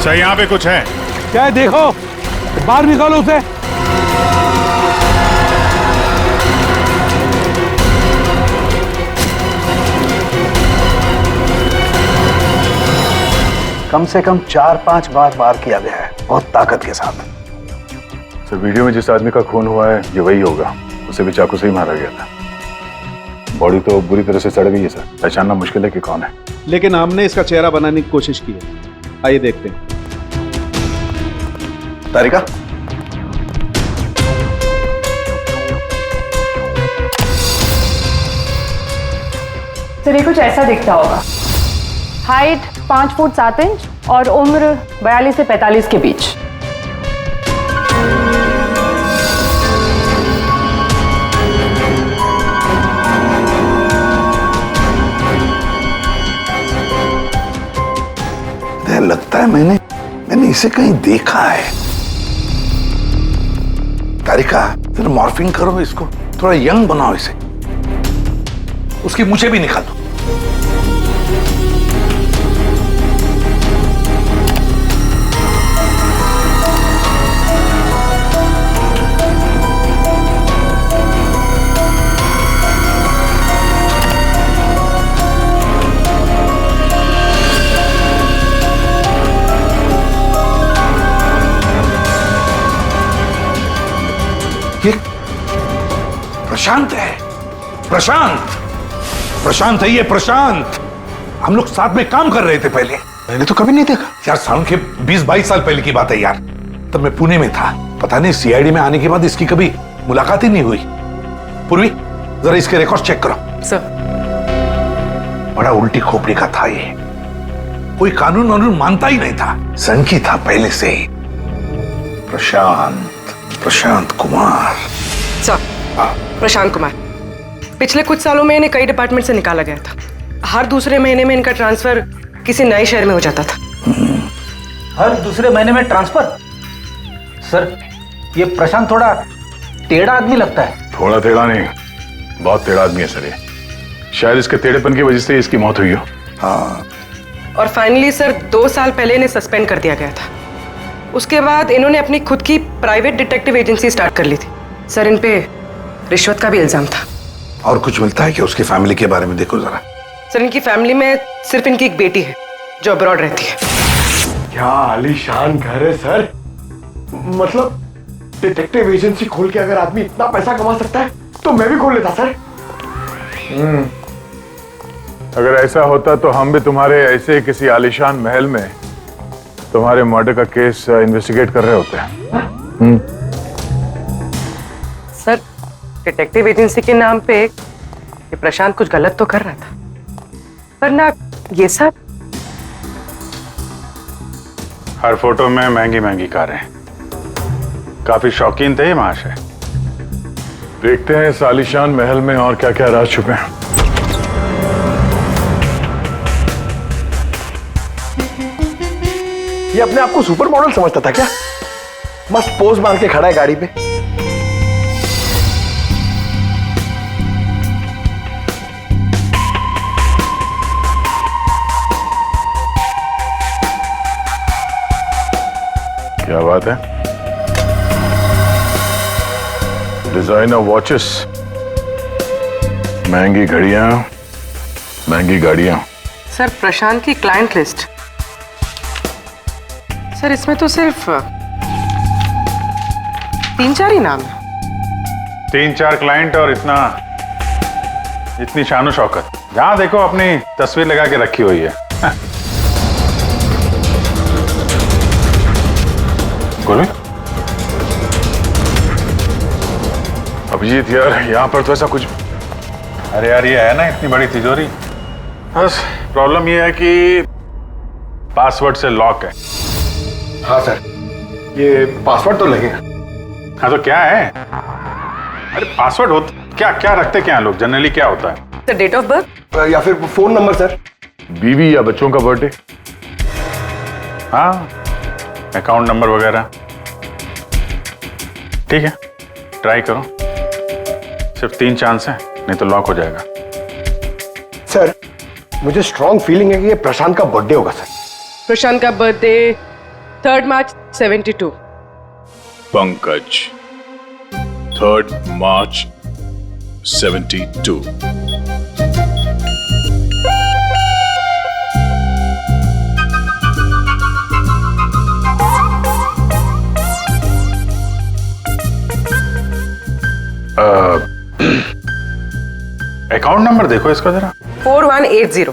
सर यहाँ पे कुछ है? क्या है देखो, बाहर निकालो उसे। कम से कम 4-5 बार वार किया गया है, बहुत ताकत के साथ। सर वीडियो में जिस आदमी का खून हुआ है ये वही होगा, उसे भी चाकू से ही मारा गया था। बॉडी तो बुरी तरह से सड़ गई है सर, पहचानना मुश्किल है कि कौन है। लेकिन हमने इसका चेहरा बनाने की कोशिश की है, आइए देखते हैं। तारिका, सर ये कुछ ऐसा दिखता होगा। हाइट 5 फुट 7 इंच और उम्र 42 से 45 के बीच। लगता है मैंने इसे कहीं देखा है। तारिका, जरा मॉर्फिंग करो इसको, थोड़ा यंग बनाओ इसे, उसकी मुझे भी निकालो। ये प्रशांत है, प्रशांत है ये, प्रशांत। हम लोग साथ में काम कर रहे थे पहले। मैंने तो कभी नहीं देखा यार, साल के 20-22 साल पहले की बात है यार। तब मैं पुणे में था, पता नहीं सीआईडी में आने के बाद इसकी कभी मुलाकात ही नहीं हुई। पूर्वी, जरा इसके रिकॉर्ड चेक करो। सर। बड़ा उल्टी खोपड़ी का था ये, कोई कानून वानून मानता ही नहीं था, सनकी था पहले से ही। प्रशांत कुमार। सर, प्रशांत कुमार पिछले कुछ सालों में इन्हें कई डिपार्टमेंट से निकाला गया था। हर दूसरे महीने में इनका ट्रांसफर किसी नए शहर में हो जाता था। हर दूसरे महीने में ट्रांसफर? सर, ये प्रशांत थोड़ा टेढ़ा आदमी लगता है। थोड़ा टेढ़ा नहीं, बहुत टेढ़ा आदमी है सर ये। शायद इसके टेढ़ेपन की वजह से इसकी मौत हुई हो। हाँ। और फाइनली सर 2 साल पहले इन्हें सस्पेंड कर दिया गया था। उसके बाद इन्होंने अपनी खुद की प्राइवेट डिटेक्टिव एजेंसी स्टार्ट कर ली थी। सर, इन पे रिश्वत का भी इल्जाम था। और कुछ मिलता है कि उसकी फैमिली के बारे में देखो जरा। सर, इनकी फैमिली में सिर्फ इनकी एक बेटी है जो अब्रॉड रहती है। क्या आलीशान घर है सर। मतलब डिटेक्टिव एजेंसी खोल के अगर आदमी इतना पैसा कमा सकता है तो मैं भी खोल लेता सर। अगर ऐसा होता तो हम भी तुम्हारे ऐसे किसी आलीशान महल में तुम्हारे मर्डर का केस इन्वेस्टिगेट कर रहे होते हैं। सर, डिटेक्टिव एजेंसी के नाम पे ये प्रशांत कुछ गलत तो कर रहा था, पर ना ये सब। हर फोटो में महंगी महंगी कारें, काफी शौकीन थे ये महाशय। देखते हैं इस आलीशान महल में और क्या क्या राज छुपे हैं। ये अपने आप को सुपर मॉडल समझता था क्या? मस्त पोज मार के खड़ा है गाड़ी पे। क्या बात है? डिजाइनर वॉचेस, महंगी घड़ियां, महंगी गाड़ियां। सर, प्रशांत की क्लाइंट लिस्ट। सर, इसमें तो सिर्फ 3-4 ही नाम है। 3-4 क्लाइंट और इतनी शानो शौकत। जहां देखो अपनी तस्वीर लगा के रखी हुई है। अभिजीत यार, यहाँ पर तो ऐसा कुछ। अरे यार, ये है ना इतनी बड़ी तिजोरी, बस प्रॉब्लम ये है कि पासवर्ड से लॉक है। हाँ सर, ये पासवर्ड तो लगेगा। हाँ तो क्या है? अरे पासवर्ड होता क्या? क्या रखते क्या लोग जनरली? क्या होता है? सर, डेट ऑफ बर्थ या फिर फोन नंबर सर। बीवी या बच्चों का बर्थडे। हाँ, अकाउंट नंबर वगैरह। ठीक है, ट्राई करो। सिर्फ 3 चांस है, नहीं तो लॉक हो जाएगा। सर, मुझे स्ट्रॉन्ग फीलिंग है कि ये प्रशांत का बर्थडे होगा सर। प्रशांत का बर्थडे 3 मार्च 72। पंकज 3 मार्च 72। अकाउंट नंबर देखो इसका जरा। 4180।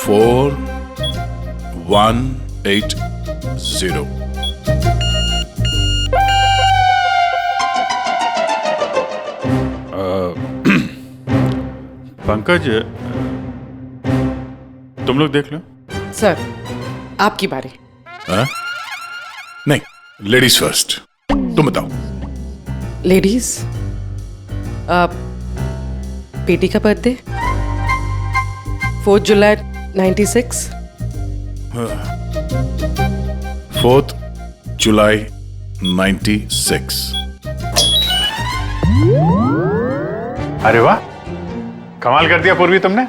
4180। पंकज, तुम लोग देख लो। सर आपकी बारी। हाँ? नहीं, लेडीज फर्स्ट। तुम बताओ। लेडीज, बेटी का बर्थडे 4 जुलाई 96। 4 जुलाई 96। अरे वाह, कमाल कर दिया पूर्वी तुमने।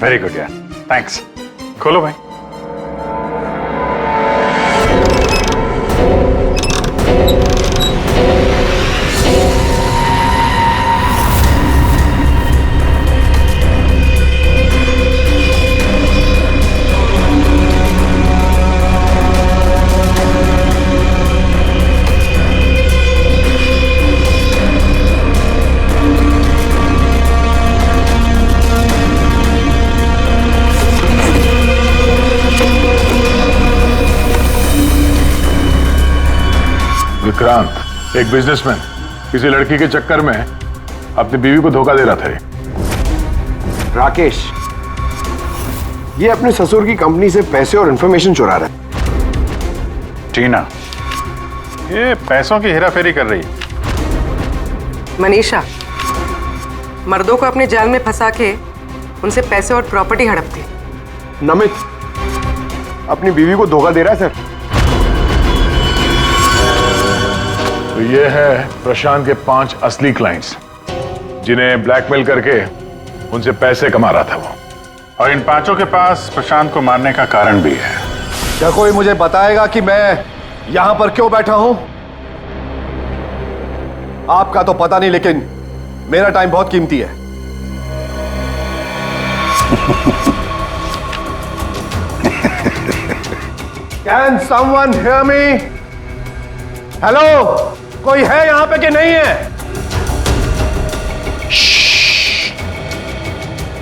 वेरी गुड यार, थैंक्स। खोलो भाई। विक्रांत, एक बिजनेसमैन किसी लड़की के चक्कर में अपनी बीवी को धोखा दे रहा था। राकेश, ये अपने ससुर की कंपनी से पैसे और इंफॉर्मेशन चुरा रहा है। टीना, ये पैसों की हेराफेरी कर रही है। मनीषा, मर्दों को अपने जाल में फंसा के उनसे पैसे और प्रॉपर्टी हड़पती। नमित अपनी बीवी को धोखा दे रहा है सर। तो ये है प्रशांत के 5 असली क्लाइंट्स, जिन्हें ब्लैकमेल करके उनसे पैसे कमा रहा था वो। और इन 5 के पास प्रशांत को मारने का कारण भी है। क्या कोई मुझे बताएगा कि मैं यहां पर क्यों बैठा हूं? आपका तो पता नहीं, लेकिन मेरा टाइम बहुत कीमती है। Can someone hear me? Hello, कोई है यहां पे कि नहीं है?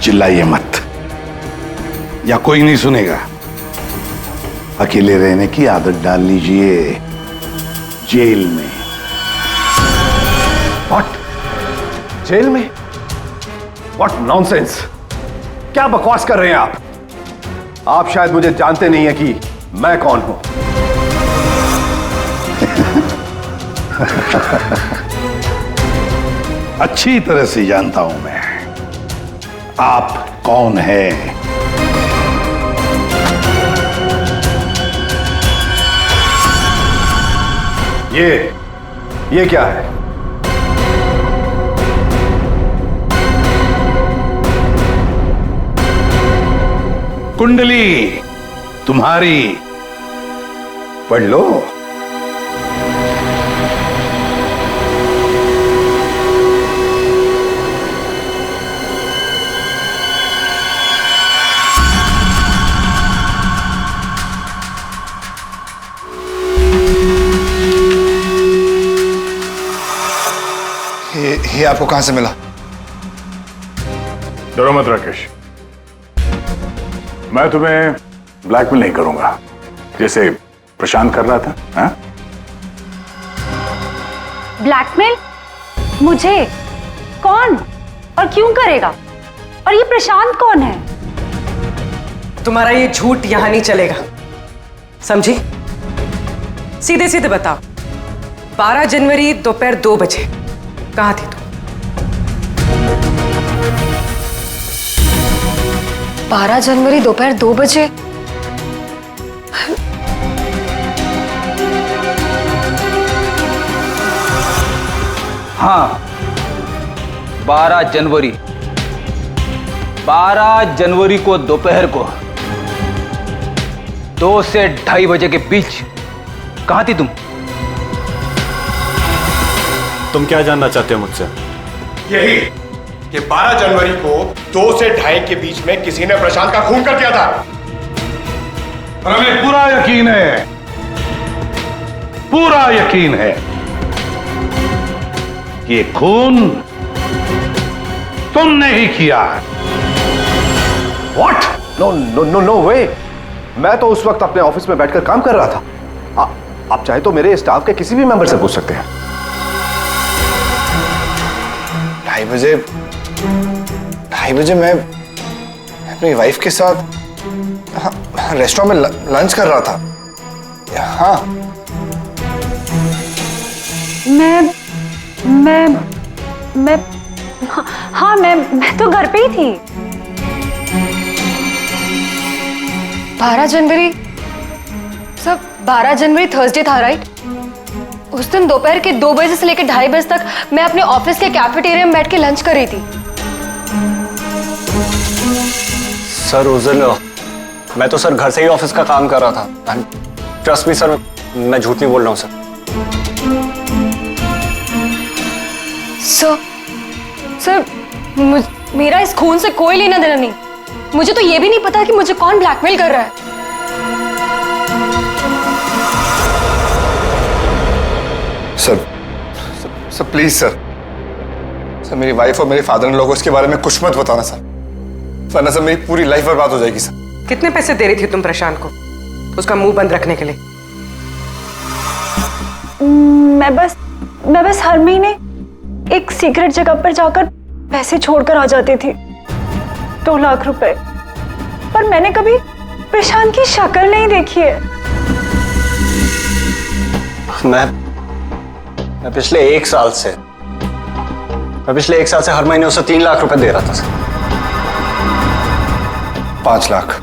चिल्लाइए मत, या कोई नहीं सुनेगा। अकेले रहने की आदत डाल लीजिए जेल में। What? जेल में? What nonsense? क्या बकवास कर रहे हैं आप? आप शायद मुझे जानते नहीं है कि मैं कौन हूं। अच्छी तरह से जानता हूं मैं आप कौन है। ये क्या है? कुंडली तुम्हारी, पढ़ लो। ये आपको कहां से मिला? डरो मत राकेश, मैं तुम्हें ब्लैकमेल नहीं करूंगा जैसे प्रशांत कर रहा था। हाँ? ब्लैकमेल? मुझे? कौन और क्यों करेगा? और ये प्रशांत कौन है? तुम्हारा ये झूठ यहां नहीं चलेगा, समझी? सीधे सीधे बताओ, 12 जनवरी दोपहर 2 बजे कहां थी तुम? 12 जनवरी दोपहर 2 बजे? हाँ, 12 जनवरी 12 जनवरी को दोपहर को 2 से 2:30 बजे के बीच कहां थी तुम? तुम क्या जानना चाहते हो मुझसे? यही कि 12 जनवरी को 2 से 2:30 के बीच में किसी ने प्रशांत का खून कर दिया था। और हमें पूरा यकीन है, पूरा यकीन है कि ये खून तुमने ही किया। What? No way! मैं तो उस वक्त अपने ऑफिस में बैठकर काम कर रहा था। आप चाहे तो मेरे स्टाफ के किसी भी मेंबर से पूछ सकते हैं। 2:30 बजे मैं अपनी वाइफ के साथ रेस्टोरेंट में लंच कर रहा था। हाँ, मैं तो घर पे ही थी। 12 जनवरी सब 12 जनवरी थर्सडे था, राइट? उस दिन दोपहर के 2 बजे से लेकर 2:30 बजे तक मैं अपने ऑफिस के कैफेटेरिया में बैठ के लंच कर रही थी। सर उस दिन मैं तो सर घर से ही ऑफिस का काम कर रहा था। ट्रस्ट मी सर, मैं झूठ नहीं बोल रहा हूँ सर। सर मेरा इस खून से कोई लेना देना नहीं। मुझे तो ये भी नहीं पता कि मुझे कौन ब्लैकमेल कर रहा है। सर प्लीज सर, मेरी वाइफ और मेरे फादर इन लोगों को इसके बारे में कुछ मत बताना सर, वरना सर मेरी पूरी लाइफ बर्बाद हो जाएगी सर। कितने पैसे दे रही थी तुम प्रशांत को उसका मुंह बंद रखने के लिए? मैं बस हर महीने एक सीक्रेट जगह पर जाकर पैसे छोड़कर आ जाती थी, 2 लाख रुपए। पर मैंने कभी प्रशांत की शक्ल नहीं देखी है। मैं पिछले 1 साल से हर महीने उसे 3 लाख रुपए दे रहा था सर। 5 लाख।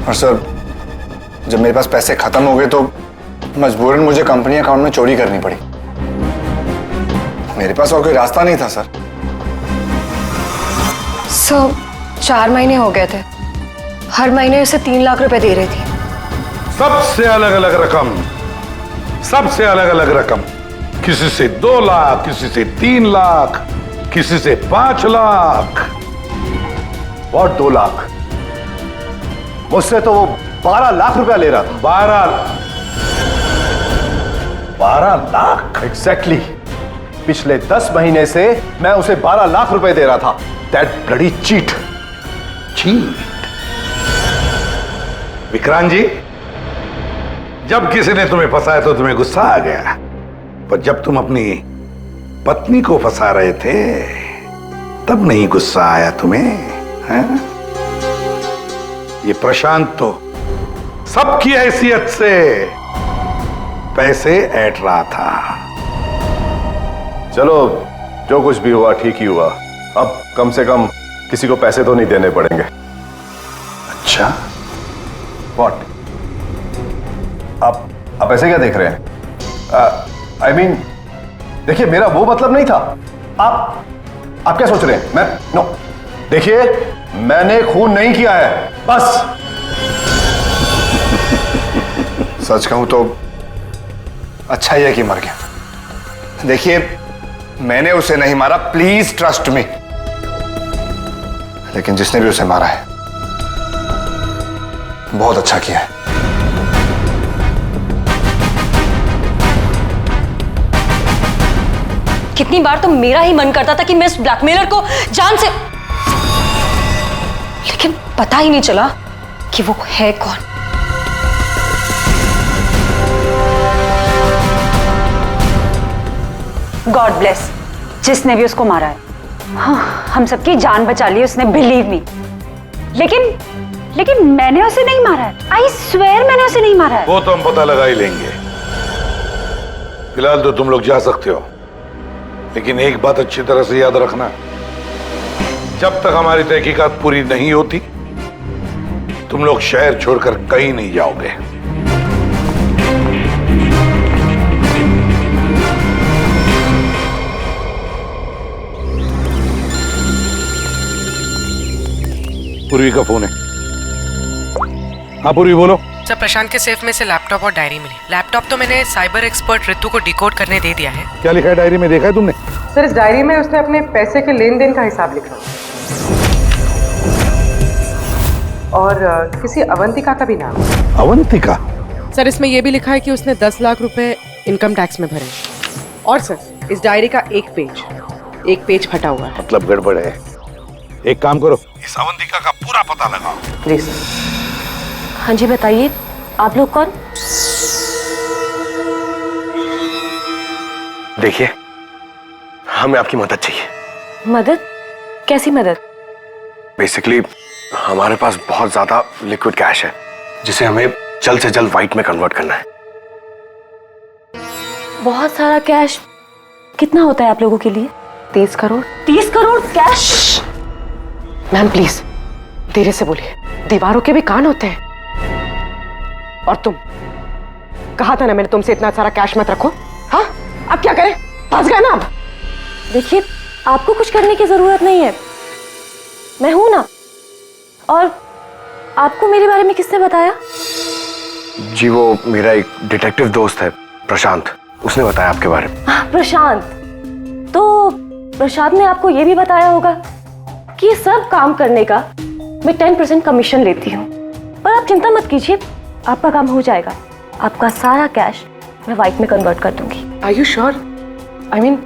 और सर जब मेरे पास पैसे खत्म हो गए तो मजबूरन मुझे कंपनी अकाउंट में चोरी करनी पड़ी। मेरे पास और कोई रास्ता नहीं था सर। 4 महीने हो गए थे, हर महीने उसे 3 लाख रुपए दे रही थी। सबसे अलग अलग रकम, सबसे अलग अलग रकम। किसी से 2 लाख, किसी से 3 लाख, किसी से 5 लाख और 2 लाख। मुझसे तो वो 12 लाख रुपया ले रहा था। 12 लाख एग्जैक्टली। पिछले 10 महीने से मैं उसे 12 लाख रुपए दे रहा था। That bloody cheat. Vikrant ji, जब किसी ने तुम्हें फंसाया तो तुम्हें गुस्सा आ गया, पर जब तुम अपनी पत्नी को फंसा रहे थे तब नहीं गुस्सा आया तुम्हें, हैं? ये प्रशांत तो सबकी हैसियत से पैसे ऐंठ रहा था। चलो जो कुछ भी हुआ ठीक ही हुआ। अब कम से कम किसी को पैसे तो नहीं देने पड़ेंगे। अच्छा, व्हाट? आप ऐसे क्या देख रहे हैं? I mean, देखिए मेरा वो मतलब नहीं था। आप क्या सोच रहे हैं? मैं नो, देखिए मैंने खून नहीं किया है, बस। सच कहूं तो अच्छा ही है कि मर गया। देखिए मैंने उसे नहीं मारा, प्लीज ट्रस्ट मी। लेकिन जिसने भी उसे मारा है बहुत अच्छा किया है। कितनी बार तो मेरा ही मन करता था कि मैं इस ब्लैकमेलर को जान से, लेकिन पता ही नहीं चला कि वो है कौन। गॉड ब्लेस जिसने भी उसको मारा है। हाँ, हम सबकी जान बचा ली उसने, बिलीव मी। लेकिन मैंने उसे नहीं मारा है। आई स्वेयर मैंने उसे नहीं मारा है। वो तो हम पता लगा ही लेंगे। फिलहाल तो तुम लोग जा सकते हो, लेकिन एक बात अच्छी तरह से याद रखना, जब तक हमारी तहकीकात पूरी नहीं होती तुम लोग शहर छोड़कर कहीं नहीं जाओगे। पूर्वी का फोन है। हाँ पूर्वी बोलो। सर प्रशांत के सेफ में से लैपटॉप और डायरी मिली। लैपटॉप तो मैंने साइबर एक्सपर्ट रितु को डिकोड करने दे दिया है। क्या लिखा है डायरी में, देखा है तुमने? सर इस डायरी में उसने अपने पैसे के लेन देन का हिसाब लिखा और किसी अवंतिका का भी नाम। अवंतिका? सर इसमें यह भी लिखा है कि उसने 10 लाख रुपए इनकम टैक्स में भरे। और सर इस डायरी का एक पेज फटा हुआ है। मतलब गड़बड़ है। एक काम करो, इस अवंतिका का पूरा पता लगाओ। प्लीज। हाँ जी बताइए, आप लोग कौन? देखिए हमें आपकी मदद चाहिए। मदद? कैसी मदद? बेसिकली हमारे पास बहुत ज्यादा लिक्विड कैश है जिसे हमें जल्द से जल्द व्हाइट में कन्वर्ट करना है। बहुत सारा कैश कितना होता है आप लोगों के लिए? 30 crore. 30 crore cash? Ma'am please धीरे से बोलिए, दीवारों के भी कान होते हैं। और तुम, कहा था ना मैंने तुमसे इतना सारा कैश मत रखो। हाँ अब क्या करें, फंस गए ना अब। देखिए आपको कुछ करने की जरूरत नहीं है, मैं हूं ना। और आपको मेरे बारे में किसने बताया? जी वो मेरा एक डिटेक्टिव दोस्त है प्रशांत, उसने बताया आपके बारे में। प्रशांत? तो प्रशांत ने आपको यह भी बताया होगा कि ये सब काम करने का मैं 10% कमीशन लेती हूँ। पर आप चिंता मत कीजिए, आपका काम हो जाएगा। आपका सारा कैश मैं व्हाइट में कन्वर्ट कर दूंगी। Are you sure? I mean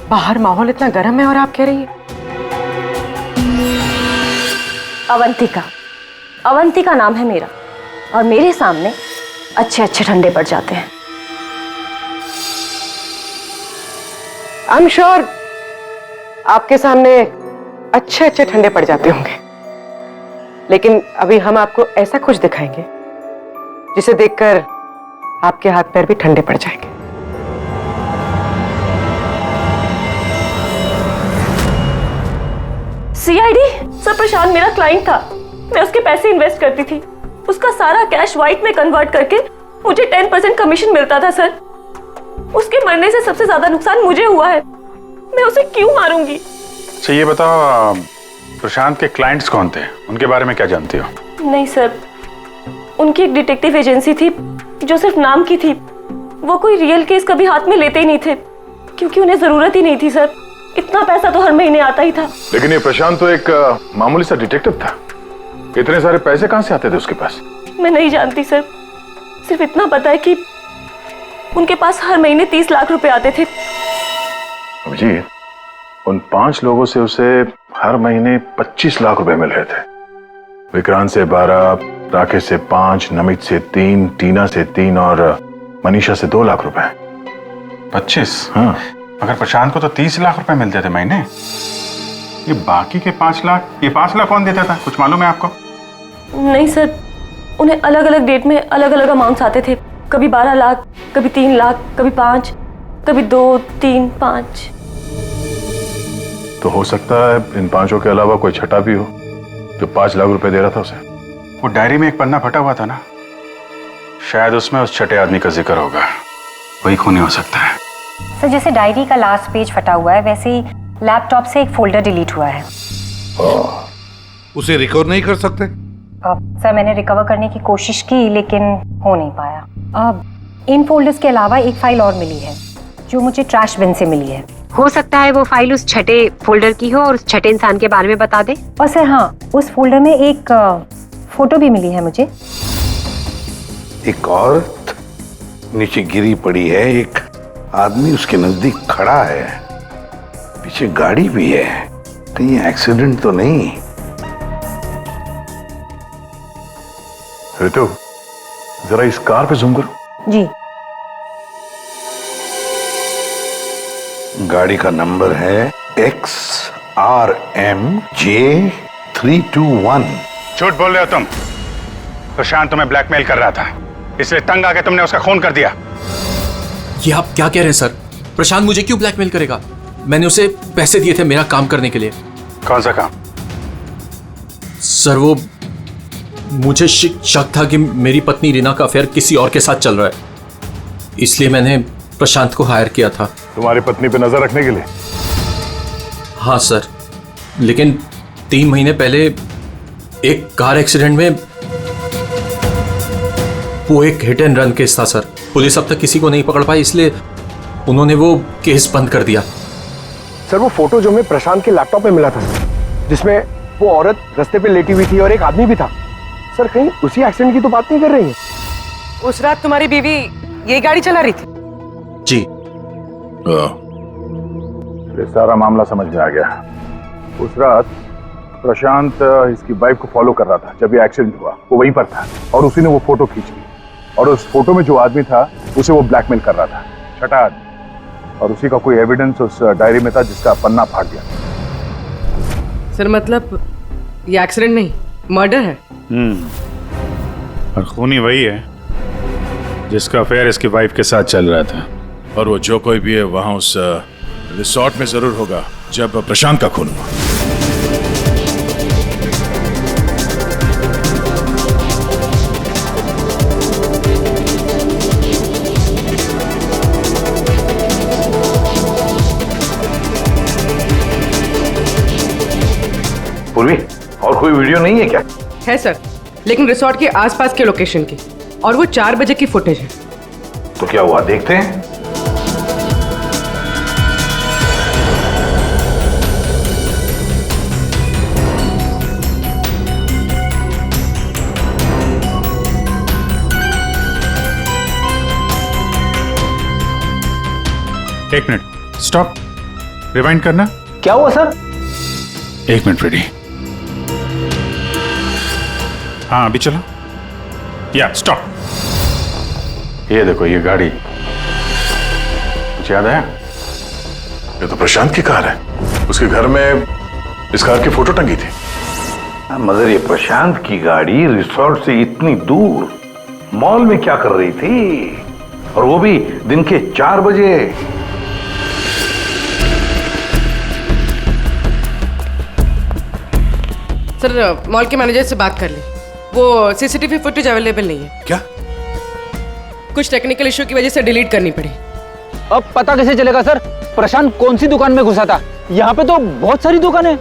बाहर माहौल इतना गर्म है और आप कह रही हैं। अवंतिका, अवंतिका नाम है मेरा, और मेरे सामने अच्छे अच्छे ठंडे पड़ जाते हैं। आई एम श्योर आपके सामने अच्छे अच्छे ठंडे पड़ जाते होंगे, लेकिन अभी हम आपको ऐसा कुछ दिखाएंगे जिसे देखकर आपके हाथ पैर भी ठंडे पड़ जाएंगे। सीआईडी सर, प्रशांत मेरा क्लाइंट था, मैं उसके पैसे इन्वेस्ट करती थी। उसका सारा कैश व्हाइट में कन्वर्ट करके मुझे 10% कमीशन मिलता था सर। उसके मरने से सबसे ज्यादा नुकसान मुझे हुआ है, मैं उसे क्यों मारूंगी? अच्छा ये बताओ, प्रशांत के क्लाइंट्स कौन थे, उनके बारे में क्या जानती हो? नहीं सर, उनकी एक डिटेक्टिव एजेंसी थी जो सिर्फ नाम की थी। वो कोई रियल केस कभी हाथ में लेते ही नहीं थे, क्योंकि उन्हें जरूरत ही नहीं थी सर। इतना पैसा तो हर महीने आता ही था। लेकिन ये प्रशांत तो एक मामूली सा डिटेक्टिव था, इतने सारे पैसे कहां से आते थे उसके पास? मैं नहीं जानती सर, सिर्फ इतना पता है कि उनके पास हर महीने 30 लाख रुपए आते थे। जी, उन 5 लोगों से उसे हर महीने 25 लाख रुपए मिल रहे थे। विक्रांत से 12, राकेश से 5, नमित से 3, टीना से 3 और मनीषा से 2 लाख रुपए। 25? हाँ। अगर प्रशांत को तो 30 लाख रुपए मिलते थे महीने, ये बाकी के 5 लाख, ये 5 लाख कौन देता था, कुछ मालूम है आपको? नहीं सर, उन्हें अलग अलग डेट में अलग अलग अमाउंट्स आते थे। कभी 12 लाख, कभी 3 लाख, कभी 5, कभी 2, 3, 5। तो हो सकता है इन 5 के अलावा कोई छठा भी हो जो 5 लाख रुपए दे रहा था उसे। वो डायरी में एक पन्ना फटा हुआ था ना, शायद उसमें उस छठे आदमी का जिक्र होगा, वही खूनी हो सकता है। सर जैसे डायरी का लास्ट पेज फटा हुआ है, वैसे ही लैपटॉप से एक फोल्डर डिलीट हुआ है। उसे रिकवर नहीं कर सकते? सर मैंने रिकवर करने की कोशिश की लेकिन हो नहीं पाया। अब इन फोल्डर्स के अलावा एक फाइल और मिली है जो मुझे ट्रैश बिन से मिली है। हो सकता है वो फाइल उस छठे फोल्डर की हो और उस छठे इंसान के बारे में बता दे। और सर हाँ, उस फोल्डर में एक फोटो भी मिली है मुझे। एक औरत नीचे गिरी पड़ी है, एक आदमी उसके नजदीक खड़ा है, पीछे गाड़ी भी है, कहीं एक्सीडेंट तो नहीं? ऋतु, जरा इस कार पे जूम करो। जी। गाड़ी का नंबर है XRMJ321। झूठ बोल रहे हो तुम। प्रशांत तुम्हें ब्लैकमेल कर रहा था, इसलिए तंग आके तुमने उसका खून कर दिया। ये आप क्या कह रहे हैं सर? प्रशांत मुझे क्यों ब्लैकमेल करेगा? मैंने उसे पैसे दिए थे मेरा काम करने के लिए। कौन सा काम? सर वो मुझे शक था कि मेरी पत्नी रीना का अफेयर किसी और के साथ चल रहा है, इसलिए मैंने प्रशांत को हायर किया था। तुम्हारी पत्नी पे नजर रखने के लिए? हाँ सर, लेकिन 3 महीने पहले एक कार एक्सीडेंट में, वो एक हिट एंड रन केस था सर। पुलिस अब तक किसी को नहीं पकड़ पाई, इसलिए उन्होंने वो केस बंद कर दिया। सर वो फोटो जो हमें प्रशांत के लैपटॉप में मिला था जिसमें वो औरत रास्ते पे लेटी हुई थी और एक आदमी भी था, सर कहीं उसी एक्सीडेंट की तो बात नहीं कर रही है? उस रात तुम्हारी बीवी ये गाड़ी चला रही थी? जी। ये सारा मामला समझ में आ गया। उस रात प्रशांत इसकी वाइफ को फॉलो कर रहा था। जब ये एक्सीडेंट हुआ वो वहीं पर था और उसी ने वो फोटो खींच ली, और उस फोटो में जो आदमी था उसे वो ब्लैकमेल कर रहा था, छठा आदमी, और उसी का कोई एविडेंस उस डायरी में था जिसका पन्ना फाड़ दिया। सर मतलब ये एक्सीडेंट नहीं, मर्डर है। और खूनी वही है जिसका अफेयर इसकी वाइफ के साथ चल रहा था। और वो जो कोई भी है वहां उस रिसोर्ट में जरूर होगा जब प्रशांत का खून हुआ। पूर्वी, और कोई वीडियो नहीं है क्या? है सर, लेकिन रिसोर्ट के आसपास के लोकेशन की, और वो 4 बजे की फुटेज है। तो क्या हुआ देखते हैं। एक मिनट, स्टॉप, रिवाइंड करना। क्या हुआ सर? 1 minute Freddy. हाँ अभी चलो। या स्टॉप। ये देखो ये गाड़ी, कुछ याद आया? ये तो प्रशांत की कार है। उसके घर में इस कार की फोटो टंगी थी। मगर ये प्रशांत की गाड़ी रिसोर्ट से इतनी दूर मॉल में क्या कर रही थी, और वो भी दिन के 4 बजे? सर मॉल के मैनेजर से बात कर ली, वो सीसीटीवी फुटेज अवेलेबल नहीं है। क्या? कुछ टेक्निकल इशू की वजह से डिलीट करनी पड़ी। अब पता कैसे चलेगा सर प्रशांत कौन सी दुकान में घुसा था? यहाँ पे तो बहुत सारी दुकानें।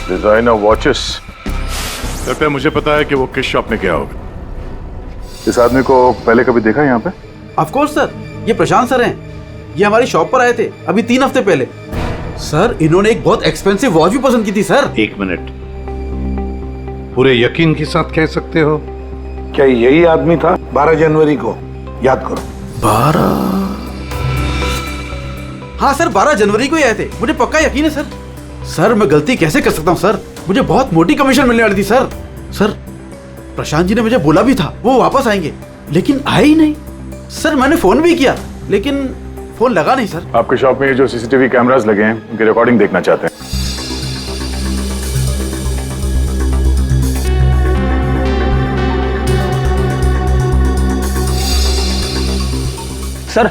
डिजाइनर वॉचेस, लगता है मुझे पता है कि वो किस शॉप में गया होगा। इस आदमी को पहले कभी देखा यहाँ पे? ऑफ कोर्स सर, ये प्रशांत सर हैं। ये हमारी शॉप पर आए थे अभी 3 हफ्ते पहले। सर इन्होंने एक बहुत एक्सपेंसिव वॉच भी पसंद की थी सर। 1 मिनट, पूरे यकीन के साथ कह सकते हो क्या यही आदमी था 12 जनवरी को? याद करो। 12? हाँ सर, 12 जनवरी को ही आए थे, मुझे पक्का यकीन है सर। सर मैं गलती कैसे कर सकता हूँ सर, मुझे बहुत मोटी कमीशन मिलने वाली थी सर। सर प्रशांत जी ने मुझे बोला भी था वो वापस आएंगे, लेकिन आए ही नहीं। सर मैंने फोन भी किया लेकिन फोन लगा नहीं सर। आपके शॉप में ये जो सीसीटीवी कैमरास लगे हैं उनकी रिकॉर्डिंग देखना चाहते हैं। सर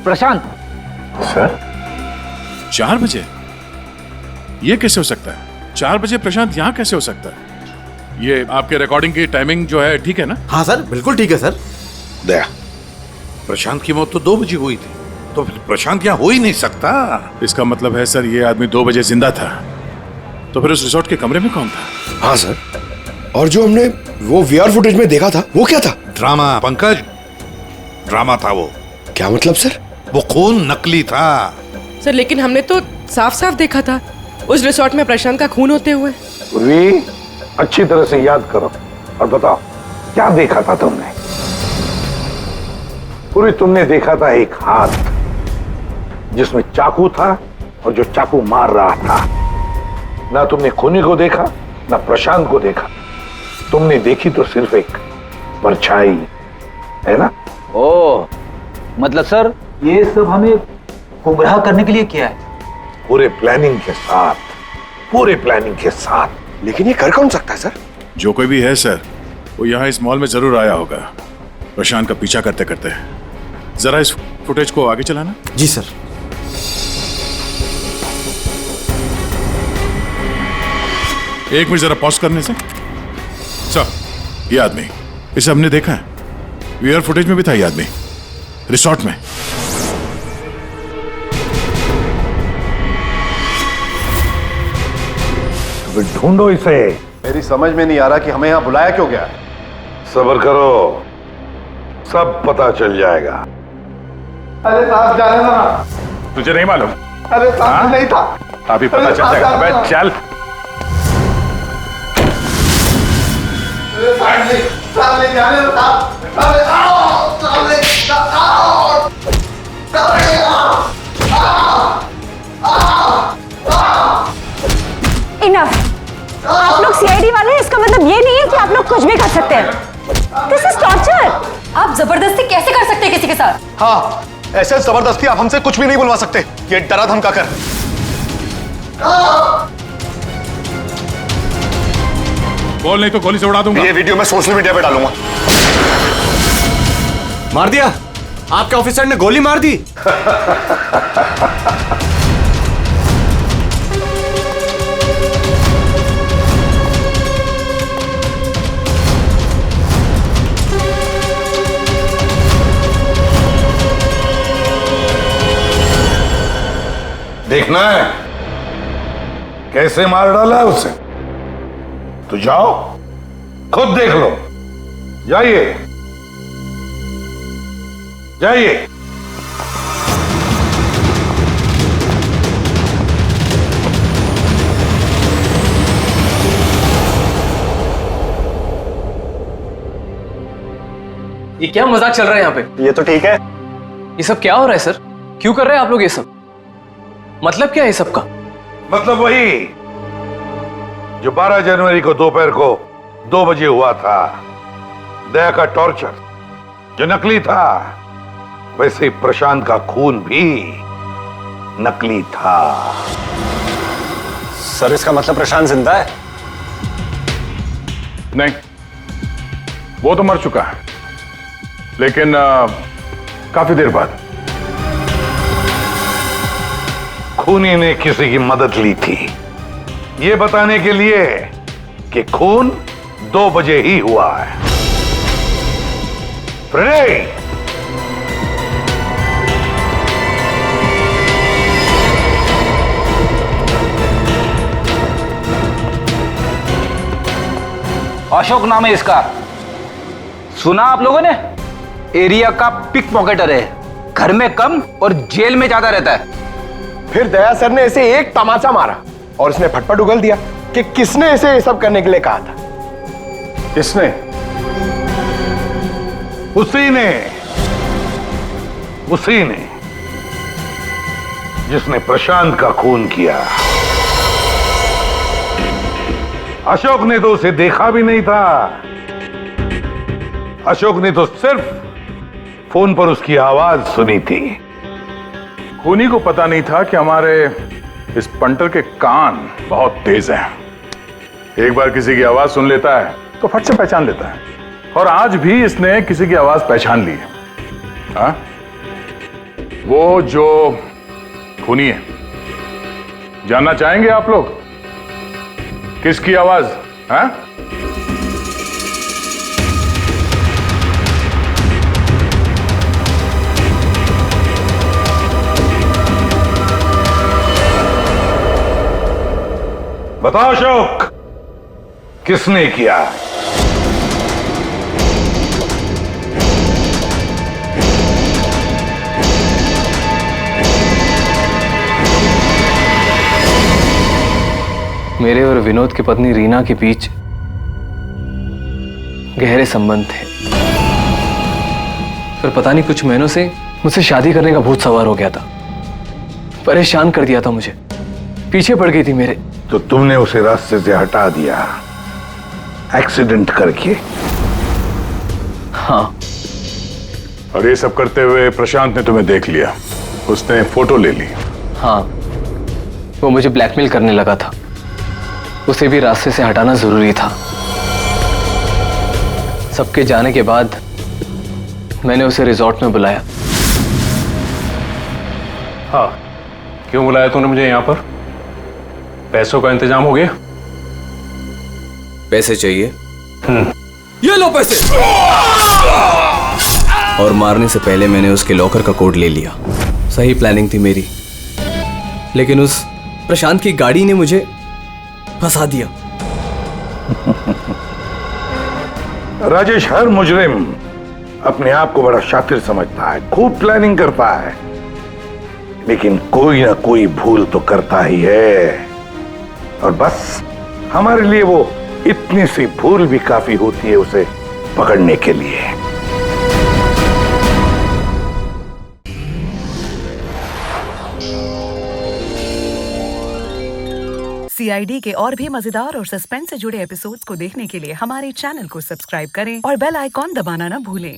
प्रशांत। सर 4 बजे? ये कैसे हो सकता है? 4 बजे प्रशांत यहाँ कैसे हो सकता है? ये आपके रिकॉर्डिंग की टाइमिंग जो है ठीक है ना? हाँ सर बिल्कुल ठीक है सर। दया, प्रशांत की मौत तो 2 बजे हुई थी, तो फिर प्रशांत यहाँ हो ही नहीं सकता। इसका मतलब है सर ये आदमी 2 बजे जिंदा था, तो फिर उस रिसोर्ट के कमरे में कौन था? हाँ सर, और जो हमने वो वीआर फुटेज में देखा था वो क्या था? ड्रामा पंकज, ड्रामा था वो। क्या मतलब सर? वो खून नकली था सर, लेकिन हमने तो साफ साफ देखा था उस रिसोर्ट में प्रशांत का खून होते हुए। पूर्वी, अच्छी तरह से याद करो और बताओ क्या देखा था तुमने? पूरी तुमने देखा था एक हाथ जिसमें चाकू था और जो चाकू मार रहा था। ना तुमने खूनी को देखा ना प्रशांत को देखा, तुमने देखी तो सिर्फ एक परछाई, है ना? ओह, मतलब सर ये सब हमें गुमराह करने के लिए किया है? पूरे प्लानिंग के साथ, पूरे प्लानिंग के साथ। लेकिन ये कर कौन सकता है सर? जो कोई भी है सर, वो यहाँ इस मॉल में जरूर आया होगा प्रशांत का पीछा करते करते। जरा इस फुटेज को आगे चलाना। जी सर। एक मिनट जरा पॉज करने से। सर ये आदमी, इसे हमने देखा है, वीआर फुटेज में भी था ये आदमी रिसोर्ट में। तो ढूंढो इसे। मेरी समझ में नहीं आ रहा कि हमें यहाँ बुलाया क्यों गया? सब्र करो, सब पता चल जाएगा। अरे साहब जाने दो ना। तुझे नहीं मालूम? अरे साहब नहीं था। अभी पता चल जाएगा। अबे चल। साहब ले जाने दो साहब। अरे आओ साहब ले आओ। इनफ। आप लोग सीआईडी वाले हैं, इसका मतलब ये नहीं है कि आप लोग कुछ भी कर सकते हैं। This is torture. आप जबरदस्ती कैसे कर सकते हैं किसी के साथ? हाँ, ऐसे जबरदस्ती आप हमसे कुछ भी नहीं बुलवा सकते। ये डरा धमका कर। बोल नहीं तो गोली से उड़ा दूंगा। ये वीडियो मैं सोशल मीडिया पे डालूंगा। मार दिया, आपके ऑफिसर ने गोली मार दी। देखना है कैसे मार डाला है उसे? तो जाओ खुद देख लो। जाइए जाइए। ये क्या मजाक चल रहा है यहाँ पे? ये तो ठीक है। ये सब क्या हो रहा है सर? क्यों कर रहे हैं आप लोग ये सब? मतलब क्या है सब का? मतलब वही जो 12 जनवरी को दोपहर को 2 बजे हुआ था, दया का टॉर्चर जो नकली था, वैसे ही प्रशांत का खून भी नकली था। सर इसका मतलब प्रशांत जिंदा है? नहीं, वो तो मर चुका है, लेकिन काफी देर बाद। खूनी ने किसी की मदद ली थी ये बताने के लिए कि खून 2 बजे ही हुआ है। फ्रेडे, अशोक नाम है इसका। सुना आप लोगों ने? एरिया का पिक पॉकेटर है, घर में कम और जेल में ज्यादा रहता है। फिर दया सर ने इसे एक तमाचा मारा और उसने फटफट उगल दिया कि किसने इसे ये सब करने के लिए कहा था। किसने? उसी ने जिसने प्रशांत का खून किया। अशोक ने तो उसे देखा भी नहीं था। अशोक ने तो सिर्फ फोन पर उसकी आवाज सुनी थी। खूनी को पता नहीं था कि हमारे इस पंटर के कान बहुत तेज हैं। एक बार किसी की आवाज सुन लेता है तो फट से पहचान लेता है, और आज भी इसने किसी की आवाज पहचान ली है। हाँ? वो जो खूनी है, जानना चाहेंगे आप लोग किसकी आवाज? हाँ? बताओ अशोक, किसने किया? मेरे और विनोद की पत्नी रीना के बीच गहरे संबंध थे, पर पता नहीं कुछ महीनों से मुझसे शादी करने का भूत सवार हो गया था। परेशान कर दिया था मुझे, पीछे पड़ गई थी मेरे। तो तुमने उसे रास्ते से हटा दिया एक्सीडेंट करके? हाँ। और ये सब करते हुए प्रशांत ने तुम्हें देख लिया, उसने फोटो ले ली। हाँ, वो मुझे ब्लैकमेल करने लगा था। उसे भी रास्ते से हटाना जरूरी था। सबके जाने के बाद मैंने उसे रिजॉर्ट में बुलाया। हाँ, क्यों बुलाया तूने मुझे यहाँ पर? पैसों का इंतजाम हो गया? पैसे चाहिए? ये लो पैसे। और मारने से पहले मैंने उसके लॉकर का कोड ले लिया। सही प्लानिंग थी मेरी, लेकिन उस प्रशांत की गाड़ी ने मुझे फंसा दिया। राजेश हर मुजरिम अपने आप को बड़ा शातिर समझता है, खूब प्लानिंग करता है, लेकिन कोई ना कोई भूल तो करता ही है। और बस हमारे लिए वो इतनी सी भूल भी काफी होती है उसे पकड़ने के लिए। CID के और भी मजेदार और सस्पेंस से जुड़े एपिसोड्स को देखने के लिए हमारे चैनल को सब्सक्राइब करें और बेल आइकॉन दबाना ना भूलें।